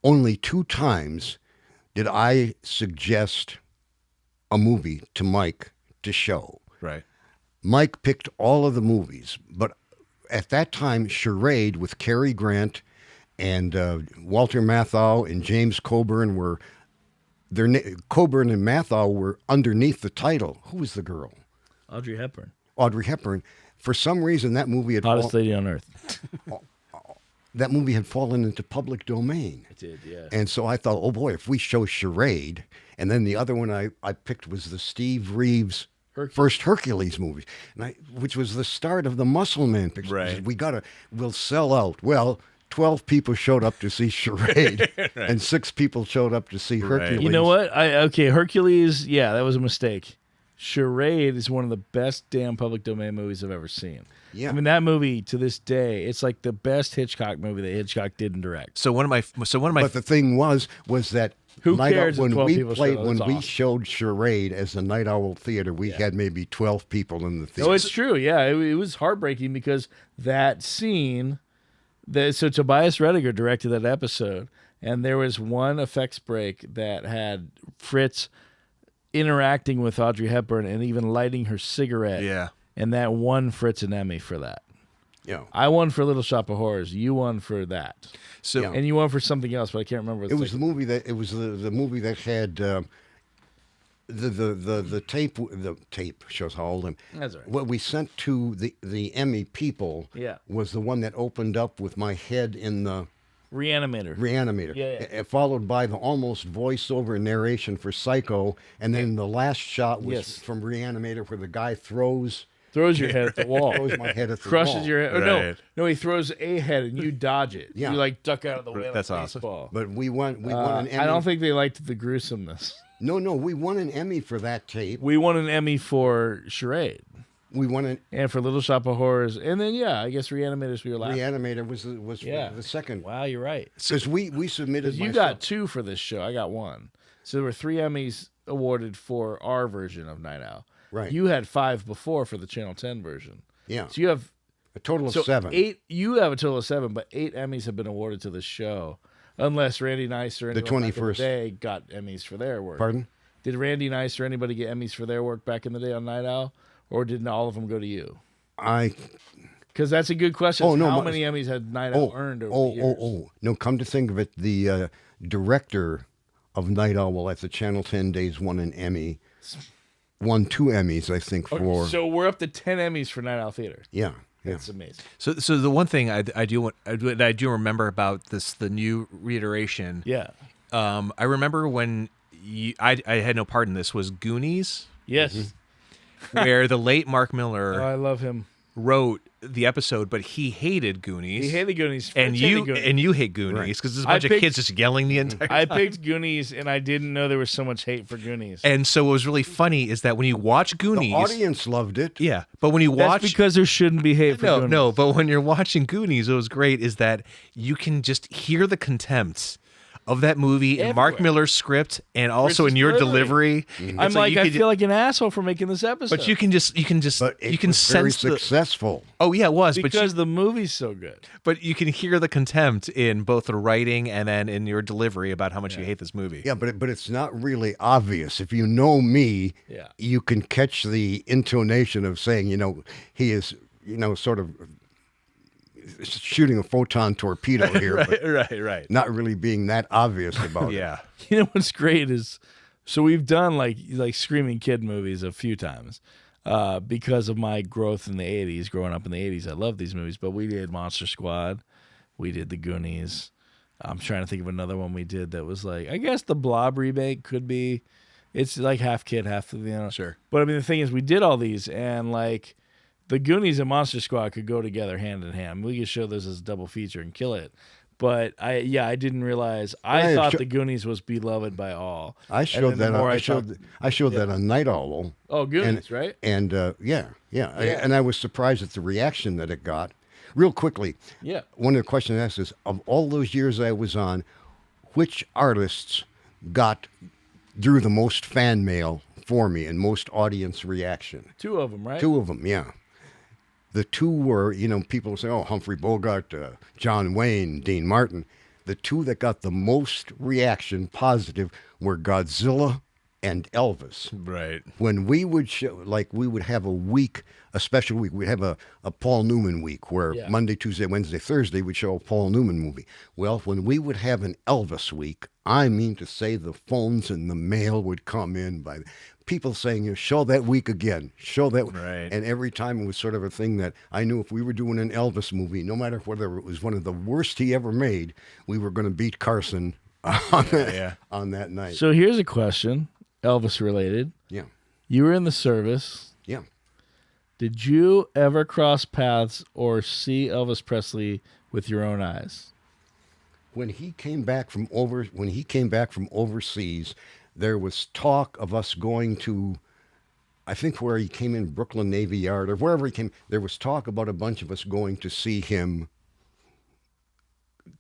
only 2 times did I suggest a movie to Mike to show. Right. Mike picked all of the movies, but at that time, Charade with Cary Grant and Walter Matthau and James Coburn were, Coburn and Matthau were underneath the title. Who was the girl? Audrey Hepburn. Audrey Hepburn. For some reason, that movie had Hottest lady on earth. that movie had fallen into public domain. It did, yeah. And so I thought, oh boy, if we show Charade, and then the other one I picked was the Steve Reeves first Hercules movie, which was the start of the Muscle Man picture. Right. We'll sell out. Well, 12 people showed up to see Charade, right. and 6 people showed up to see Hercules. You know what? Hercules, yeah, that was a mistake. Charade is one of the best damn public domain movies I've ever seen. Yeah. I mean, that movie to this day, it's like the best Hitchcock movie that Hitchcock didn't direct. So one of my But the thing was that Who cares if when 12 we people played showed up? when That's we awesome. showed Charade as the Nite Owl Theater, we had maybe 12 people in the theater. No, it's true. Yeah, it was heartbreaking because that scene. So Tobias Rediger directed that episode, and there was one effects break that had Fritz interacting with Audrey Hepburn and even lighting her cigarette. Yeah. And that won Fritz an Emmy for that. Yeah. I won for Little Shop of Horrors. You won for that. So Yeah. And you won for something else, but I can't remember. It was the movie that had the tape shows how old I'm. That's all right. What we sent to the Emmy people was the one that opened up with my head in the Reanimator. Yeah. Followed by the almost voiceover narration for Psycho, and then the last shot was from Reanimator where the guy throws your head at the wall. throws my head at the Crushes wall. your head. Oh, Right. no, he throws a head and you dodge it. Yeah. You like duck out of the way like That's awesome. baseball. But we won an Emmy. I don't think they liked the gruesomeness. No, we won an Emmy for that tape. We won an Emmy for Charade We won an and for Little Shop of Horrors, and then I guess Reanimators we were last. Reanimator was the second. Wow, you're right. Because we submitted. You got 2 for this show. I got 1. So there were 3 Emmys awarded for our version of Nite Owl. Right. You had 5 before for the Channel 10 version. Yeah. So you have a total of 7. 8. You have a total of 7, but 8 Emmys have been awarded to this show, unless Randy Nice or anyone back in the day got Emmys for their work. Pardon? Did Randy Nice or anybody get Emmys for their work back in the day on Nite Owl, or didn't all of them go to you? Because that's a good question. How many Emmys had Nite Owl earned over the years? No, come to think of it, the director of Nite Owl at the Channel 10 days won an Emmy. Won 2 Emmys, I think, for... So we're up to 10 Emmys for Nite Owl Theater. Yeah. That's amazing. So the one thing I do remember about the new reiteration. Yeah. I remember when I had no part in this, was Goonies. Yes. Where the late Mark Miller I love him. wrote the episode, but he hated Goonies. He hated Goonies. And you hate Goonies because there's a bunch of kids just yelling the entire time. I picked Goonies, and I didn't know there was so much hate for Goonies. And so what was really funny is that when you watch Goonies, The audience loved it. yeah, but when you watch, That's because there shouldn't be hate for Goonies. no, but when you're watching Goonies, what was great is that you can just hear the contempt of that movie in Mark Miller's script and also in your delivery. I'm like, I feel like an asshole for making this episode. But you can But it you can was very sense the. successful. Oh yeah, it was. because the movie's so good. But you can hear the contempt in both the writing and then in your delivery about how much you hate this movie. Yeah, but it's not really obvious. If you know me, you can catch the intonation of saying, he is, sort of shooting a photon torpedo here, but right. not really being that obvious about it. Yeah. You know what's great is, so we've done like Screaming Kid movies a few times because of my growth in the 80s, growing up in the 80s. I love these movies, but we did Monster Squad. We did The Goonies. I'm trying to think of another one we did that was like, I guess the Blob remake could be, it's like half kid, half, Sure. But I mean, the thing is, we did all these, and like, the Goonies and Monster Squad could go together hand in hand. We could show this as a double feature and kill it. But I didn't realize. I thought the Goonies was beloved by all. I showed that. I showed that on Nite Owl. Oh, Goonies, right? And and I was surprised at the reaction that it got. Real quickly, one of the questions asked is: of all those years I was on, which artists drew the most fan mail for me and most audience reaction? 2 of them, right? 2 of them, yeah. the two were, people say, oh, Humphrey Bogart, John Wayne, Dean Martin. The two that got the most reaction positive were Godzilla and Elvis. Right. When we would show, we would have a week, a special week. We'd have a Paul Newman week where Monday, Tuesday, Wednesday, Thursday, we'd show a Paul Newman movie. Well, when we would have an Elvis week, I mean to say the phones and the mail would come in by people saying, show that week again, show that. Right. And every time it was sort of a thing that I knew if we were doing an Elvis movie, no matter whether it was one of the worst he ever made, we were going to beat Carson on that night. So here's a question, Elvis related. Yeah. You were in the service. Yeah. Did you ever cross paths or see Elvis Presley with your own eyes? When he came back from overseas, there was talk of us going to, I think where he came in, Brooklyn Navy Yard or wherever he came. There was talk about a bunch of us going to see him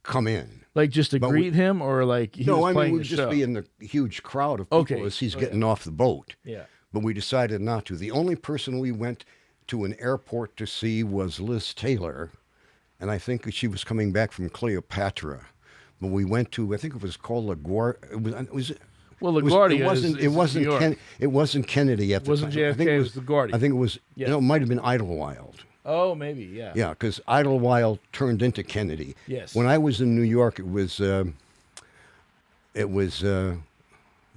come in. Like just to greet him, or like he was playing we'd the just show? be in the huge crowd of people as he's getting off the boat. Yeah. But we decided not to. The only person we went to an airport to see was Liz Taylor, and I think she was coming back from Cleopatra. But we went to, I think it was called LaGuardia. Well, LaGuardia It wasn't Kennedy at the time. Wasn't JFK, it was LaGuardia. I think it was, it might have been Idlewild. Oh, maybe, yeah. Yeah, because Idlewild turned into Kennedy. Yes. When I was in New York, it was the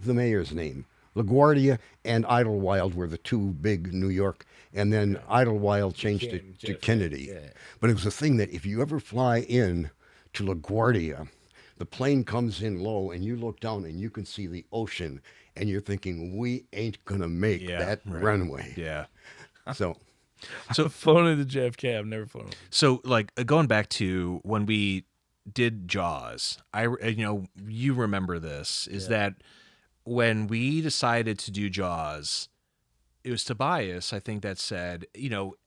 mayor's name. LaGuardia and Idlewild were the two big New York, and then Idlewild changed it to Kennedy. Yeah. But it was a thing that if you ever fly in to LaGuardia, the plane comes in low, and you look down, and you can see the ocean, and you're thinking, we ain't going to make that runway. Yeah. So I've flown into JFK. I've never flown. So, going back to when we did Jaws, you remember this, is that when we decided to do Jaws, it was Tobias, I think, that said,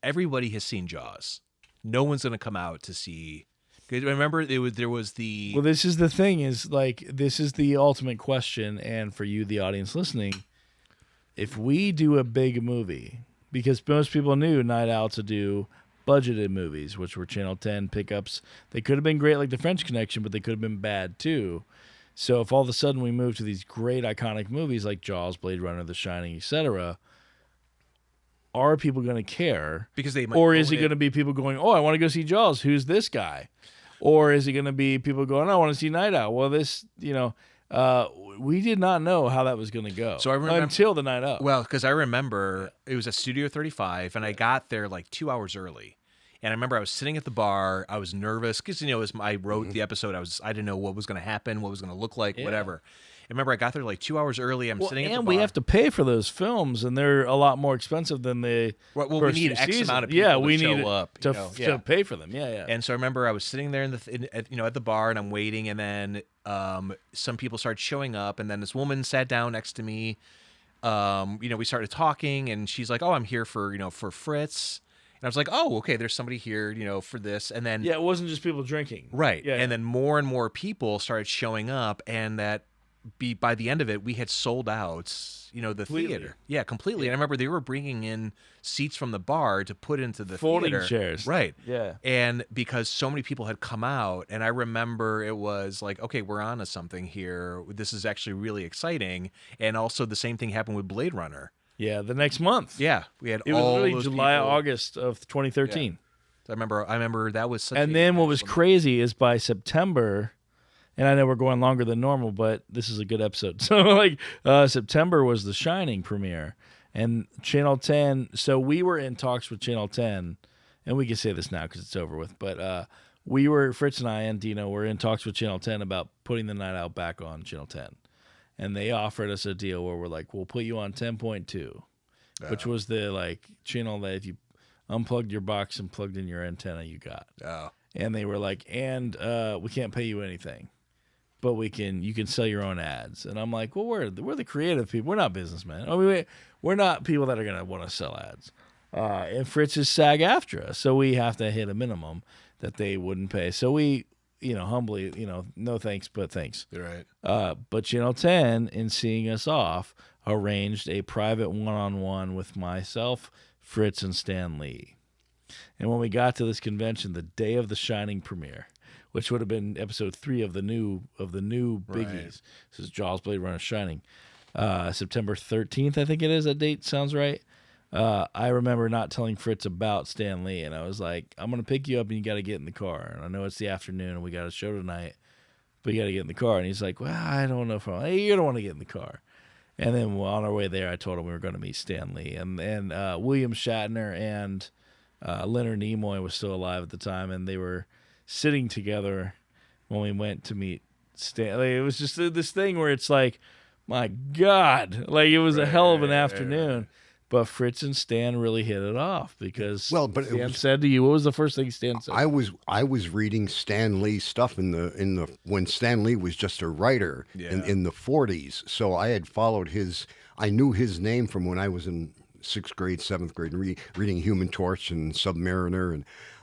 everybody has seen Jaws. No one's going to come out to see. Remember, there was the... Well, this is the thing, this is the ultimate question, and for you, the audience listening, if we do a big movie, because most people knew Nite Owl to do budgeted movies, which were Channel 10 pickups. They could have been great like The French Connection, but they could have been bad too. So if all of a sudden we move to these great iconic movies like Jaws, Blade Runner, The Shining, etc., are people going to care? Because they might, or is it going to be people going, oh, I want to go see Jaws. Who's this guy? Or is it going to be people going, oh, I want to see Nite Owl? Well, we did not know how that was going to go. So I remember, until the night up. Well, because I remember it was at Studio 35, and I got there 2 hours early. And I remember I was sitting at the bar. I was nervous because as I wrote the episode, I didn't know what was going to happen, what was going to look like, whatever. I remember I got there 2 hours early. I'm sitting at the bar. And we have to pay for those films, and they're a lot more expensive than the we need X amount of people to show up to pay for them. Yeah. And so I remember I was sitting there at the bar, and I'm waiting, and then some people started showing up, and then this woman sat down next to me. We started talking, and she's like, "Oh, I'm here for Fritz." And I was like, "Oh, okay, there's somebody here, for this." And then it wasn't just people drinking, right? Yeah, and then more and more people started showing up, and by the end of it, we had sold out, the completely. theater. Yeah, completely. And I remember they were bringing in seats from the bar to put into the folding theater. chairs. Right. Yeah. And because so many people had come out, and I remember it was like, okay, we're on to something here. This is actually really exciting. And also the same thing happened with Blade Runner. Yeah, the next month. Yeah, we had it all was really those July, people. August of 2013. Yeah. I remember that was such. And then what was crazy is by September, and I know we're going longer than normal, but this is a good episode. So September was The Shining premiere, and Channel 10. So we were in talks with Channel 10, and we can say this now because it's over with. But Fritz and I and Dino were in talks with Channel 10 about putting the Nite Owl back on Channel 10. And they offered us a deal where we're like, we'll put you on 10.2, which was the channel that if you unplugged your box and plugged in your antenna, you got. Oh. And they were like, and we can't pay you anything, but you can sell your own ads. And I'm like, well, we're the creative people. We're not businessmen. I mean, we're not people that are gonna want to sell ads. And Fritz is SAG-AFTRA, so we have to hit a minimum that they wouldn't pay. So we. Humbly, no thanks, but thanks. You're right. But Channel 10, in seeing us off, arranged a private one-on-one with myself, Fritz, and Stan Lee. And when we got to this convention, the day of the Shining premiere, which would have been episode 3 of the new biggies, Right. this is Jaws, Blade Runner, Shining, September 13th, I think it is. That date sounds right. I remember not telling Fritz about Stan Lee, and I was like, I'm going to pick you up and you got to get in the car. And I know it's the afternoon and we got a show tonight, but you got to get in the car. And he's like, well, I don't know if hey, you don't want to get in the car. And then on our way there, I told him we were going to meet Stan Lee. And William Shatner and Leonard Nimoy was still alive at the time, and they were sitting together when we went to meet Stan. Like, it was just this thing where it's like, my God, like it was a hell of an afternoon. But Fritz and Stan really hit it off because Stan said to you, what was the first thing Stan said? I was reading Stan Lee stuff in the when Stan Lee was just a writer in the 40s. So I had followed I knew his name from when I was in 6th grade, 7th grade, reading Human Torch and Submariner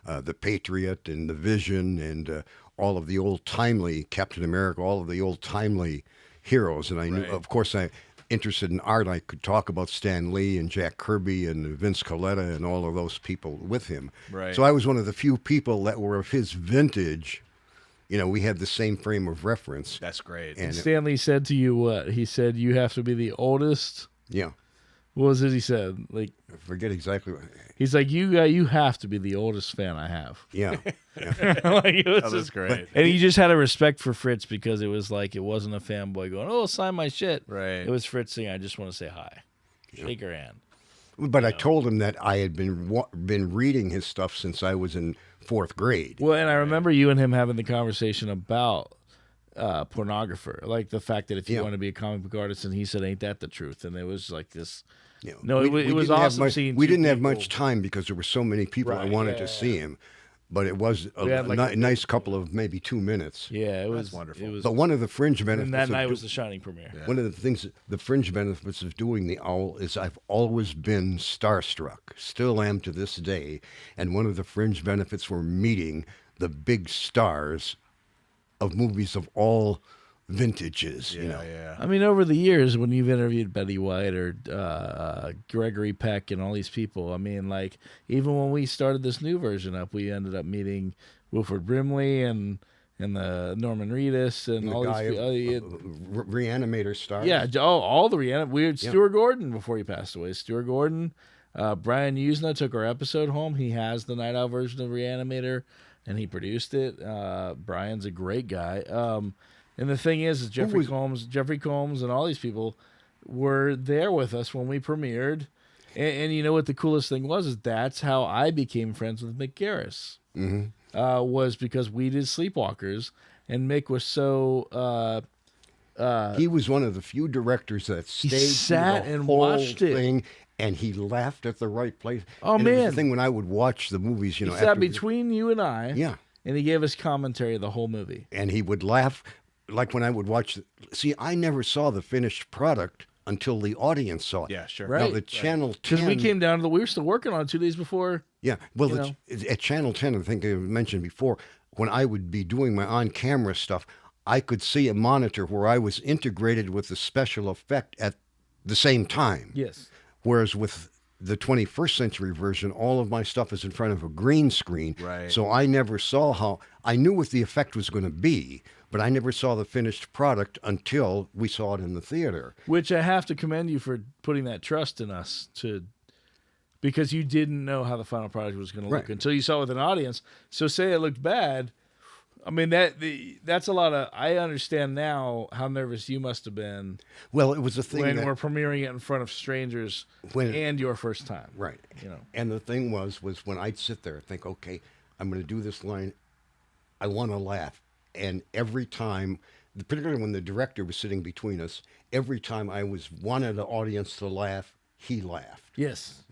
and The Patriot and The Vision and all of the old timely Captain America, all of the old timely heroes. And I knew, of course, interested in art, I could talk about Stan Lee and Jack Kirby and Vince Colletta and all of those people with him. Right. So I was one of the few people that were of his vintage. You know, we had the same frame of reference. That's great. And Stan Lee said to you what? He said you have to be the oldest. Yeah. What was it he said? Like, I forget exactly what. He's like, you have to be the oldest fan I have. Yeah. Like, it was That's great. And he just had a respect for Fritz because it was like, it wasn't a fanboy going, oh, sign my shit. Right. It was Fritz saying, I just want to say hi. Shake her hand. But I told him that I had been reading his stuff since I was in 4th grade. Well, and I remember you and him having the conversation about pornographer, like the fact that if you want to be a comic book artist, and he said, ain't that the truth? And it was like this. You know, No, it was awesome seeing. We didn't have much time because there were so many people I wanted to see him, but it was a nice couple of maybe 2 minutes. Yeah, it was wonderful. It was, But one of the fringe benefits and that night was the Shining premiere. Yeah. One of the things, the fringe benefits of doing the Owl is I've always been starstruck, still am to this day, and one of the fringe benefits were meeting the big stars of movies of all vintages. You know. Yeah. I mean, over the years, when you've interviewed Betty White or Gregory Peck and all these people, I mean, like, even when we started this new version up, we ended up meeting Wilford Brimley and the Norman Reedus and all guy these Reanimator stars. Yeah, all the Reanimator. We had Stuart Gordon before he passed away. Stuart Gordon, Brian Usna took our episode home. He has the Nite Owl version of Reanimator, and he produced it. Brian's a great guy. And the thing is Jeffrey Combs, and all these people were there with us when we premiered. And you know what the coolest thing was is that's how I became friends with Mick Garris. Mm-hmm. Was because we did Sleepwalkers, and Mick was so. He was one of the few directors that sat and watched it. And he laughed at the right place. Oh, and man. It was the thing when I would watch the movies, you know. He sat between you and I. Yeah. And he gave us commentary of the whole movie. And he would laugh. Like when I would watch. See, I never saw the finished product until the audience saw it. Yeah, sure. Right. Now, the Channel 10. Because we came down to we were still working on it 2 days before. Yeah. Well, at Channel 10, I think I mentioned before, when I would be doing my on-camera stuff, I could see a monitor where I was integrated with the special effect at the same time. Yes. Whereas with the 21st century version, all of my stuff is in front of a green screen. Right. So I never saw how, I knew what the effect was going to be, but I never saw the finished product until we saw it in the theater. Which I have to commend you for putting that trust in us because you didn't know how the final product was going to look until you saw it with an audience. So say it looked bad. I mean, that's a lot of, I understand now how nervous you must have been. Well, it was a thing when we're premiering it in front of strangers and your first time. Right. You know. And the thing was when I'd sit there and think, okay, I'm going to do this line. I want to laugh. And every time, particularly when the director was sitting between us, every time I wanted the audience to laugh, he laughed. Yes.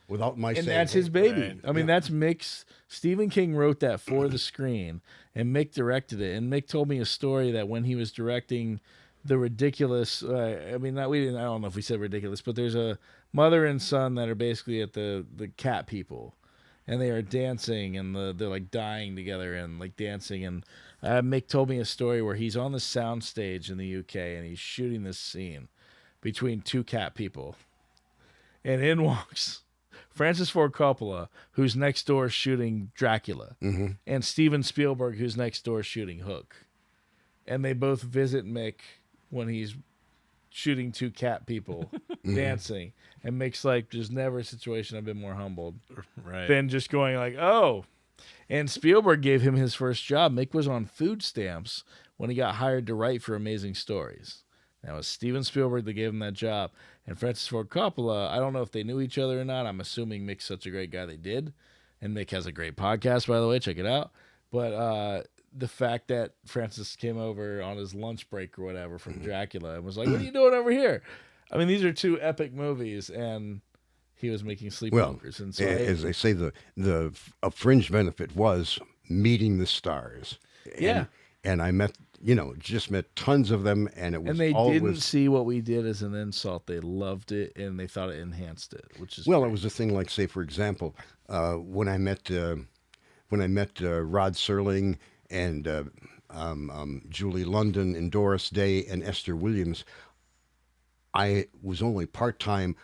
Without my saying. And that's his baby. Right. I mean, that's Mick's. Stephen King wrote that for the screen, and Mick directed it. And Mick told me a story that when he was directing the ridiculous, I don't know if we said ridiculous, but there's a mother and son that are basically at the cat people, and they are dancing, and they're like dying together and like dancing. And Mick told me a story where he's on the sound stage in the UK, and he's shooting this scene between 2 cat people, and in walks Francis Ford Coppola, who's next door shooting Dracula, and Steven Spielberg, who's next door shooting Hook. And they both visit Mick when he's shooting two cat people dancing. And Mick's like, there's never a situation I've been more humbled than just going like, oh. And Spielberg gave him his first job. Mick was on food stamps when he got hired to write for Amazing Stories. That was Steven Spielberg that gave him that job. And Francis Ford Coppola, I don't know if they knew each other or not. I'm assuming Mick's such a great guy they did. And Mick has a great podcast, by the way. Check it out. But the fact that Francis came over on his lunch break or whatever from Dracula and was like, what are you doing over here? I mean, these are two epic movies, and he was making sleepwalkers. And so as they say, a fringe benefit was meeting the stars. And I met, just met tons of them, and it was and they always... didn't see what we did as an insult. They loved it, and they thought it enhanced it, which is well, great. it was a thing like, say, for example, when I met Rod Serling and Julie London and Doris Day and Esther Williams, I was only part-time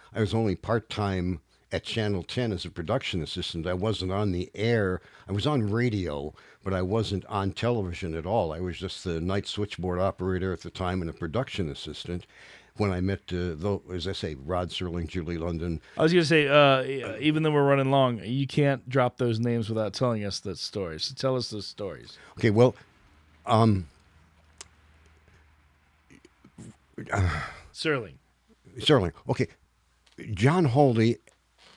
at Channel 10 as a production assistant. I wasn't on the air. I was on radio, but I wasn't on television at all. I was just the night switchboard operator at the time and a production assistant. When I met, as I say, Rod Serling, Julie London. I was going to say, even though we're running long, you can't drop those names without telling us those stories. So tell us those stories. Okay, well, Serling. Okay, John Hawley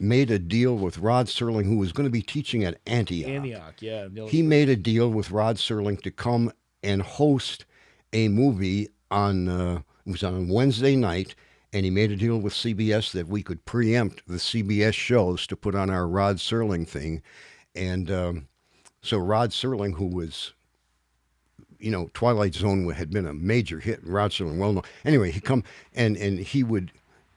made a deal with Rod Serling, who was going to be teaching at Antioch. Yeah. He made a deal with Rod Serling to come and host a movie on, it was on Wednesday night, and he made a deal with CBS that we could preempt the CBS shows to put on our Rod Serling thing. And so Rod Serling, who was, Twilight Zone had been a major hit, and Rod Serling, well known. Anyway, he'd come and he would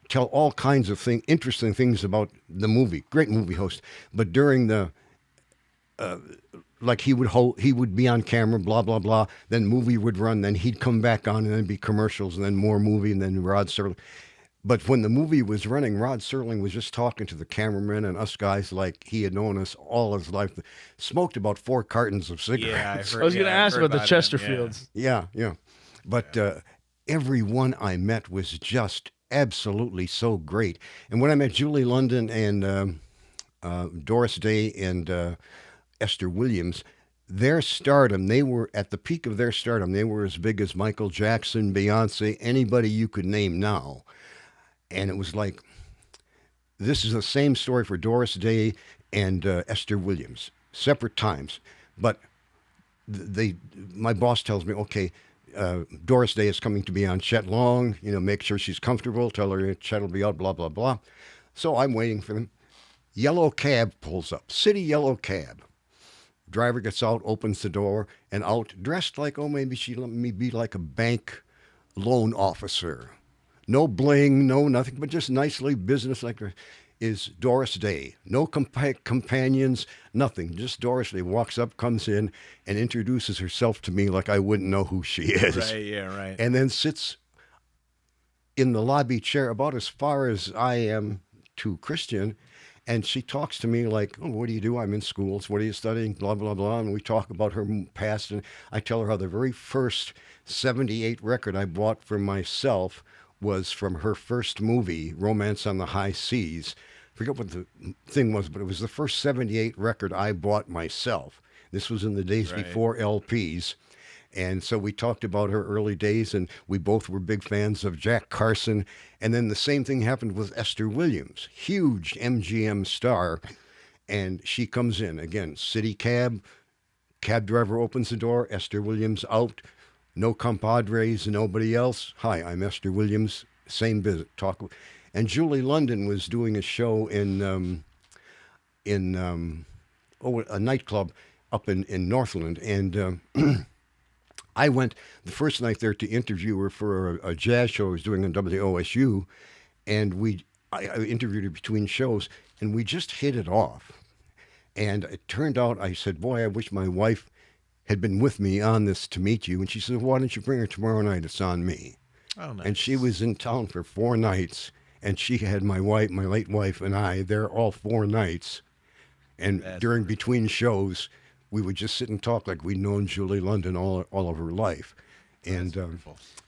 tell all kinds of interesting things about the movie. Great movie host. But during the, he would be on camera, blah, blah, blah. Then movie would run. Then he'd come back on, and then be commercials, and then more movie, and then Rod Serling. But when the movie was running, Rod Serling was just talking to the cameraman and us guys like he had known us all his life. Smoked about 4 cartons of cigarettes. I was going to ask about the Chesterfields. Yeah. But everyone I met was just absolutely so great. And when I met Julie London and Doris Day and Esther Williams, their stardom, they were at the peak of their stardom. They were as big as Michael Jackson, Beyonce, anybody you could name now. And it was like, this is the same story for Doris Day and Esther Williams, separate times. But my boss tells me, okay, Doris Day is coming to be on Chet Long, make sure she's comfortable, tell her Chet will be out, blah, blah, blah. So I'm waiting for them. Yellow cab pulls up, city yellow cab. Driver gets out, opens the door, and out, dressed like, maybe she let me be like a bank loan officer. No bling, no nothing, but just nicely business-like, is Doris Day. No companions, nothing. Just Doris Day walks up, comes in, and introduces herself to me like I wouldn't know who she is. Right. And then sits in the lobby chair about as far as I am to Christian, and she talks to me like, oh, what do you do? I'm in schools. What are you studying? Blah, blah, blah. And we talk about her past, and I tell her how the very first 78 record I bought for myself was from her first movie, Romance on the High Seas. I forget what the thing was, but it was the first 78 record I bought myself. This was in the days before LPs. And so we talked about her early days, and we both were big fans of Jack Carson. And then the same thing happened with Esther Williams, huge MGM star. And she comes in, again, city cab driver opens the door, Esther Williams out. No compadres, nobody else. Hi, I'm Esther Williams. Same visit. Talk. And Julie London was doing a show in a nightclub up in Northland, and I went the first night there to interview her for a jazz show I was doing on WOSU, and I interviewed her between shows, and we just hit it off. And it turned out, I said, boy, I wish my wife had been with me on this to meet you. And she said, why don't you bring her tomorrow night? It's on me. Oh, nice. And she was in town for 4 nights. and she had my late wife, and I there all 4 nights. And between shows, we would just sit and talk like we'd known Julie London all of her life. And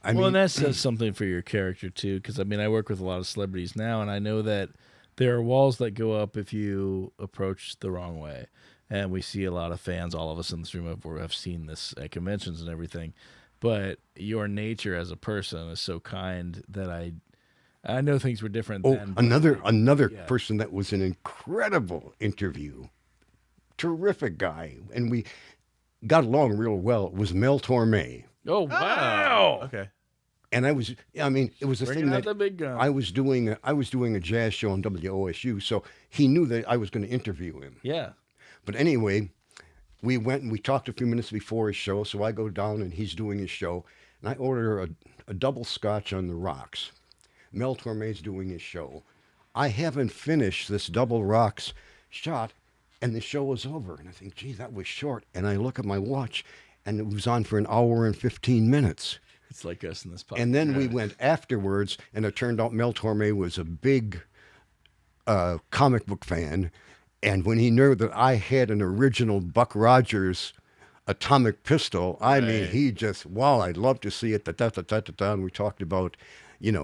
and that says something for your character too, because I mean, I work with a lot of celebrities now, and I know that there are walls that go up if you approach the wrong way. And we see a lot of fans, all of us in this room have seen this at conventions and everything. But your nature as a person is so kind that I know things were different then. Another person that was an incredible interview, terrific guy, and we got along real well, was Mel Torme. Oh, wow. Okay. And it was a thing that the big gun. I was doing a jazz show on WOSU, so he knew that I was going to interview him. Yeah. But anyway, we went and we talked a few minutes before his show, so I go down and he's doing his show, and I order a double scotch on the rocks. Mel Torme's doing his show. I haven't finished this double rocks shot, and the show was over. And I think, gee, that was short. And I look at my watch, and it was on for an hour and 15 minutes. It's like us in this podcast. And then we went afterwards, and it turned out Mel Torme was a big comic book fan. And when he knew that I had an original Buck Rogers atomic pistol, I mean, he just, wow, I'd love to see it. And we talked about,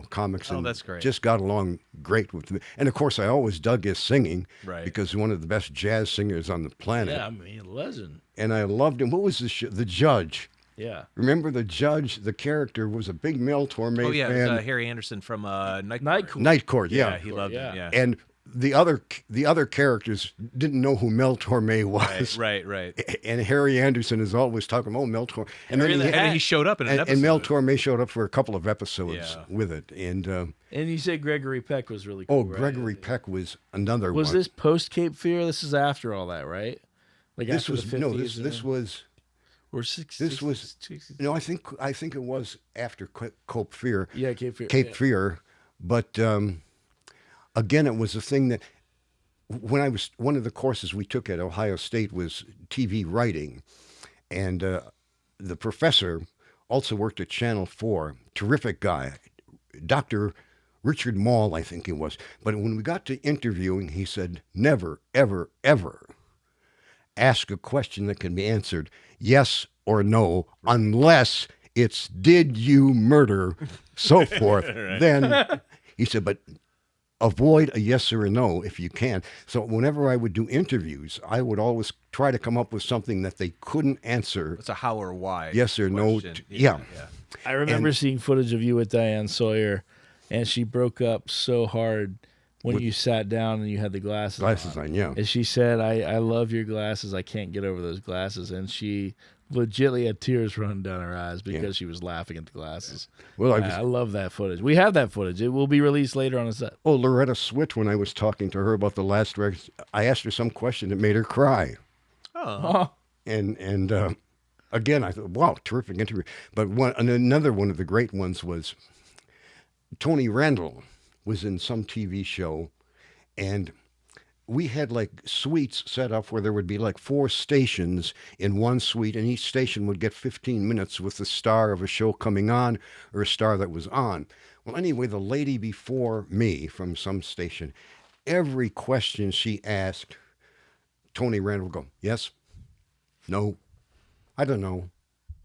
comics. And that's great. Just got along great with me. And of course, I always dug his singing, because one of the best jazz singers on the planet. Yeah, I mean, legend. And I loved him. What was the Judge? Yeah. Remember the Judge? The character was a big Mel Torme fan. Oh yeah, it was, Harry Anderson from Night Court. Night Court, yeah. Yeah, he loved him. Yeah. And the other characters didn't know who Mel Torme was. Right. And Harry Anderson is always talking about Mel Torme. And then he showed up in an episode. And Mel Torme showed up for a couple of episodes with it. And you said Gregory Peck was really cool. Oh, Gregory Peck was another one. Was this post Cape Fear? This is after all that, right? Like this after was the 50s, this was. Or this was 60s. No, I think it was after Cape Fear. Yeah, Cape Fear. Cape Fear, but again, it was a thing that when I was one of the courses we took at Ohio State was TV writing, and the professor also worked at Channel 4. Terrific guy, Dr. Richard Mall, I think he was. But when we got to interviewing, he said, "Never, ever, ever ask a question that can be answered yes or no, unless it's did you murder, so forth." Then he said, but avoid a yes or a no if you can. So whenever I would do interviews, I would always try to come up with something that they couldn't answer. It's a how or why. Yes or no. Yeah. I remember seeing footage of you with Diane Sawyer, and she broke up so hard when you sat down and you had the glasses on, yeah. And she said, I love your glasses. I can't get over those glasses. And she legitimately had tears running down her eyes because she was laughing at the glasses. Well, I love that footage. We have that footage. It will be released later on a set. Oh, Loretta Swit, when I was talking to her about the last record, I asked her some question that made her cry. Oh. And again, I thought, wow, terrific interview. But another one of the great ones was Tony Randall was in some TV show, and we had like suites set up where there would be like 4 stations in one suite, and each station would get 15 minutes with the star of a show coming on or a star that was on. Well, anyway, the lady before me from some station, every question she asked, Tony Randall would go, yes, no, I don't know,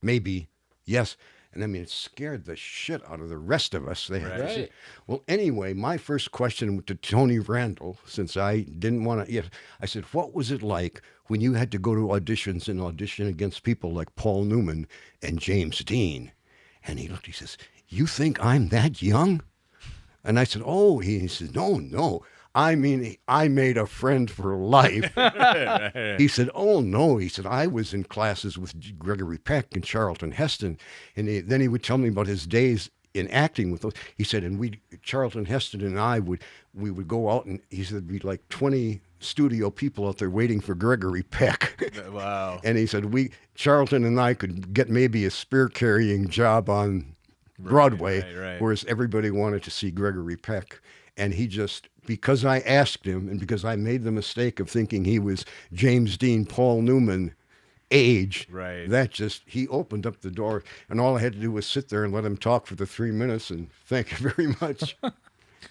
maybe, yes. And I mean, it scared the shit out of the rest of us. They had to say. Well, anyway, my first question to Tony Randall, since I didn't want to, I said, what was it like when you had to go to auditions and audition against people like Paul Newman and James Dean? And he looked, he says, you think I'm that young? And I said, oh, he said, no. I mean, I made a friend for life. He said, oh, no. He said, I was in classes with Gregory Peck and Charlton Heston. And then he would tell me about his days in acting with those. He said, and Charlton Heston and I would go out, and he said, there'd be like 20 studio people out there waiting for Gregory Peck. Wow. And he said, Charlton and I could get maybe a spear-carrying job on Broadway, whereas everybody wanted to see Gregory Peck. And he just, because I asked him, and because I made the mistake of thinking he was James Dean, Paul Newman age, he opened up the door, and all I had to do was sit there and let him talk for the 3 minutes, and thank you very much.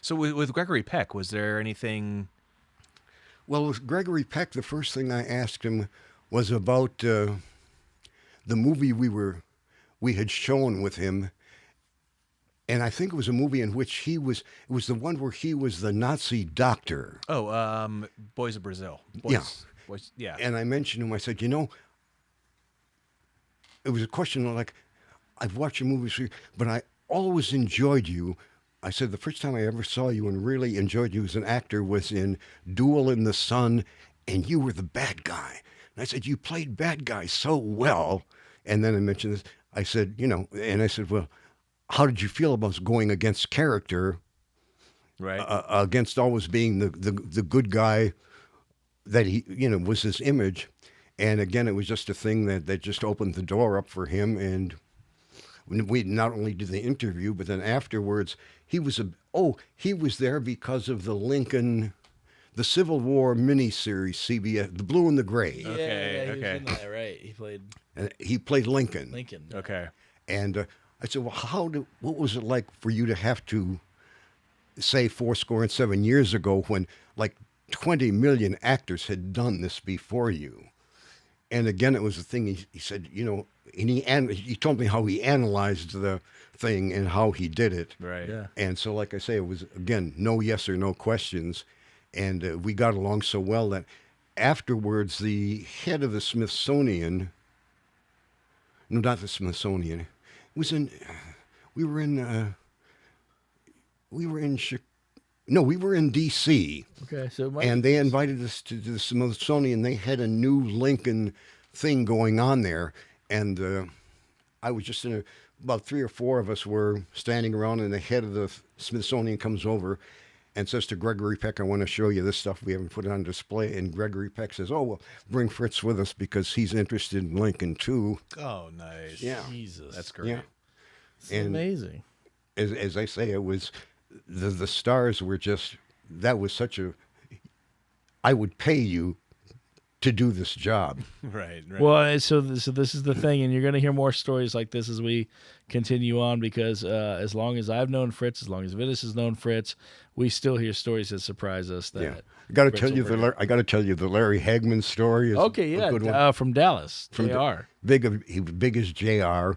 So with Gregory Peck, was there anything? Well, with Gregory Peck, the first thing I asked him was about the movie we had shown with him. And I think it was a movie in which it was the one where he was the Nazi doctor. Oh, Boys of Brazil. Boys, yeah. And I mentioned to him, I said, it was a question like, I've watched your movies, but I always enjoyed you. I said, the first time I ever saw you and really enjoyed you as an actor was in Duel in the Sun, and you were the bad guy. And I said, you played bad guy so well. And then I mentioned this. I said, and I said, well, how did you feel about going against character, right? Against always being the good guy that he, was his image. And again, it was just a thing that just opened the door up for him. And we not only did the interview, but then afterwards, he was there because of the Civil War miniseries, CBS, The Blue and the Gray. Okay. He was in that, right? He played Lincoln. Okay. And I said, well, what was it like for you to have to say 7 years ago when like 20 million actors had done this before you? And again, it was a thing he said, and he told me how he analyzed the thing and how he did it. Right. Yeah. And so, like I say, it was, again, no yes or no questions. And we got along so well that afterwards, the head of the Smithsonian, no, not the Smithsonian, it was we were in D.C. Okay, so and they invited us to the Smithsonian. They had a new Lincoln thing going on there, and I was just about 3 or 4 of us were standing around, and the head of the Smithsonian comes over and says to Gregory Peck, I want to show you this stuff. We haven't put it on display. And Gregory Peck says, oh, well, bring Fritz with us because he's interested in Lincoln too. Oh, nice. Yeah. Jesus, That's great. Yeah. It's amazing. As I say, it was the stars were just, that was such I would pay you to do this job. Right. Well, so this is the thing, and you're going to hear more stories like this as we continue on, because as long as I've known Fritz, as long as Vidas has known Fritz, we still hear stories that surprise us. That I got to tell you the Larry Hagman story. Is okay, a good one. From Dallas, JR. He was big as JR,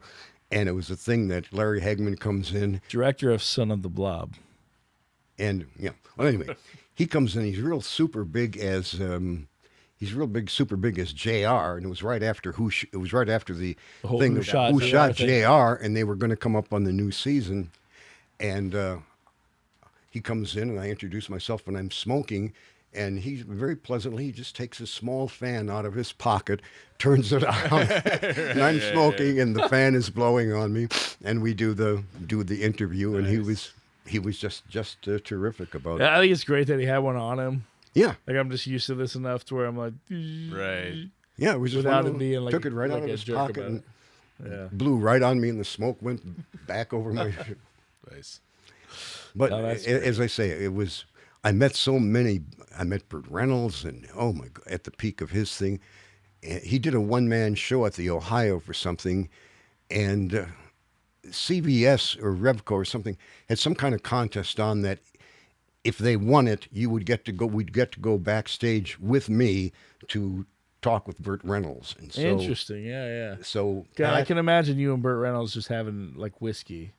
and it was a thing that Larry Hagman comes in, director of Son of the Blob, and well, anyway, he comes in. He's real super big as super big as JR, and it was right after the whole thing Who of Shot Who JR Shot thing. JR, and they were going to come up on the new season, and he comes in, and I introduce myself, and I'm smoking, and he very pleasantly he just takes a small fan out of his pocket, turns it on, and I'm smoking, and the fan is blowing on me, and we do the interview, and he was just terrific about it. I think it's great that he had one on him. Yeah. Like, I'm just used to this enough to where I'm like, Right. Yeah, it was just without one of him them. being like, Took it right like out of a his jerk pocket about and Yeah. blew right on me, and the smoke went back over my. Nice. But No, that's as I say, it was. I met so many. I met Burt Reynolds, and oh my God, at the peak of his thing, he did a one-man show at the Ohio for something, and CBS or Revco or something had some kind of contest on that. If they won it, we'd get to go backstage with me to talk with Burt Reynolds. And so, Interesting. Yeah. So I can imagine you and Burt Reynolds just having like whiskey.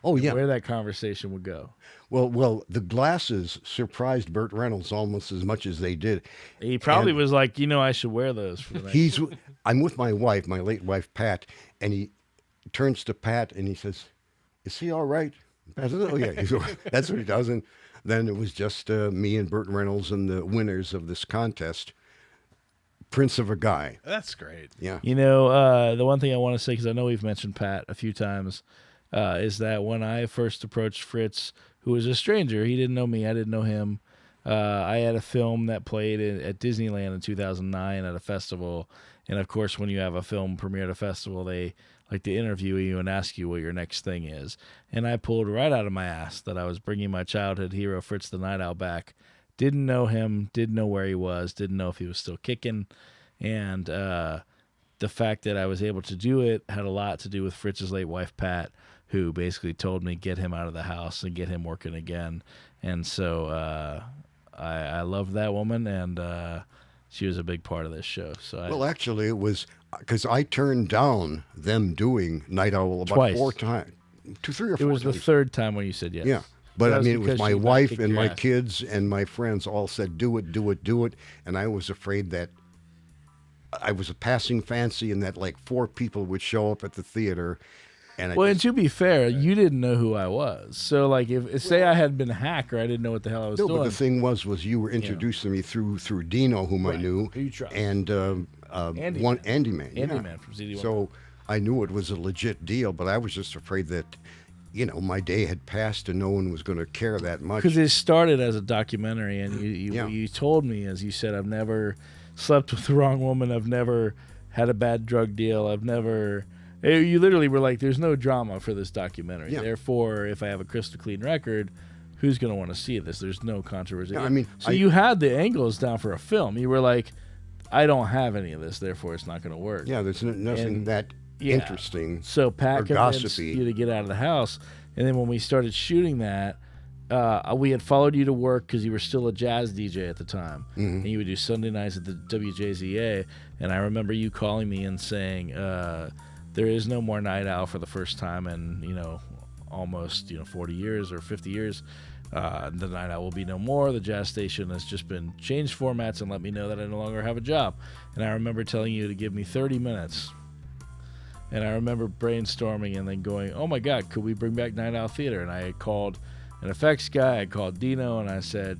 Oh yeah. Where that conversation would go. Well, the glasses surprised Burt Reynolds almost as much as they did. He probably was like, I should wear those for the next. I'm with my wife, my late wife Pat, and he turns to Pat and he says, "Is he all right?" Pat says, "Oh yeah." That's what he does. And then it was just me and Burt Reynolds and the winners of this contest. Prince of a Guy. That's great. Yeah. The one thing I want to say, because I know we've mentioned Pat a few times, is that when I first approached Fritz, who was a stranger, he didn't know me, I didn't know him. I had a film that played at Disneyland in 2009 at a festival. And of course, when you have a film premiere at a festival, they like to interview you and ask you what your next thing is. And I pulled right out of my ass that I was bringing my childhood hero, Fritz the Nite Owl, back. Didn't know him, didn't know where he was, didn't know if he was still kicking. And the fact that I was able to do it had a lot to do with Fritz's late wife, Pat, who basically told me get him out of the house and get him working again. And so I loved that woman, and she was a big part of this show. So well, actually, it was because I turned down them doing Nite Owl about Twice. 4 times, 3 or 4 it was times. the third time when you said yes. Yeah. But That I mean, it because was my she wife kicked and your my ass. kids and my friends all said, do it, do it, do it. And I was afraid that I was a passing fancy and that like 4 people would show up at the theater. And Well, and to be fair, you didn't know who I was. So, like, if say I had been a hacker, I didn't know what the hell I was no, doing. but the thing was you were introducing me through Dino, whom I Right. knew, Who you trust. and Andy Andy Man. Andy Man from CD1. So I knew it was a legit deal, but I was just afraid that, my day had passed and no one was going to care that much. Because it started as a documentary, and Yeah. you told me, as you said, I've never slept with the wrong woman. I've never had a bad drug deal. I've never. You literally were like, "There's no drama for this documentary. Yeah. Therefore, if I have a crystal clean record, who's going to want to see this? There's no controversy." Yeah, I mean, so you had the angles down for a film. You were like, "I don't have any of this, therefore it's not going to work." Yeah, there's nothing And- that Yeah. interesting. So Pat Or convinced gossipy. you to get out of the house, and then when we started shooting that, we had followed you to work because you were still a jazz DJ at the time, and you would do Sunday nights at the WJZA. And I remember you calling me and saying, "There is no more Nite Owl for the first time in almost 40 years or 50 years. The Nite Owl will be no more. The jazz station has just been changed formats and let me know that I no longer have a job." And I remember telling you to give me 30 minutes. And I remember brainstorming and then going, "Oh my God, could we bring back Nite Owl Theatre?" And I had called an effects guy, I called Dino, and I said,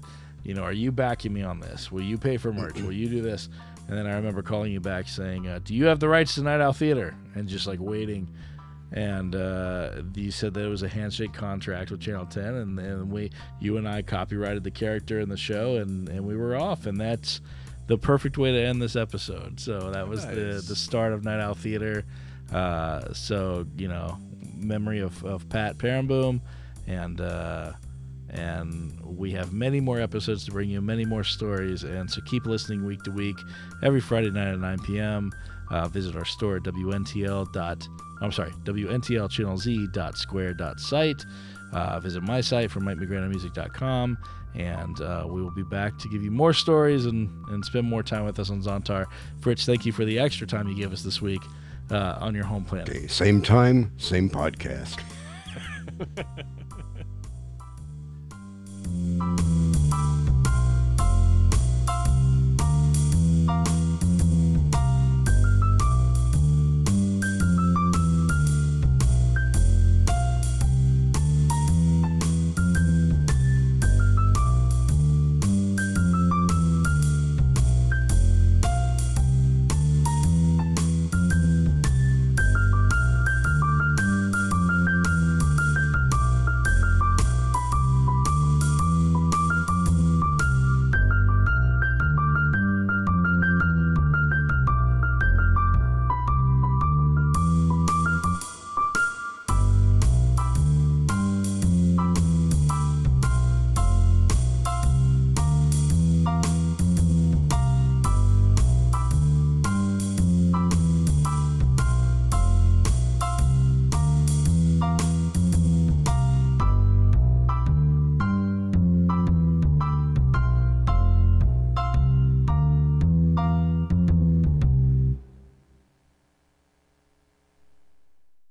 "Are you backing me on this? Will you pay for merch? Will you do this?" And then I remember calling you back saying, "Do you have the rights to Nite Owl Theatre?" And just like waiting. And you said that it was a handshake contract with Channel 10, and then you and I copyrighted the character in the show, and we were off. And that's the perfect way to end this episode. So that was Nice. the start of Nite Owl Theatre. So memory of Pat Perenboom, and we have many more episodes to bring you, many more stories, and so keep listening week to week, every Friday night at 9 p.m. Visit our store at wntlchannelz.square.site. Visit my site from MikeMcGranermusic.com, and we will be back to give you more stories and spend more time with us on Zontar. Fritz, thank you for the extra time you gave us this week on your home planet. Okay, same time, same podcast.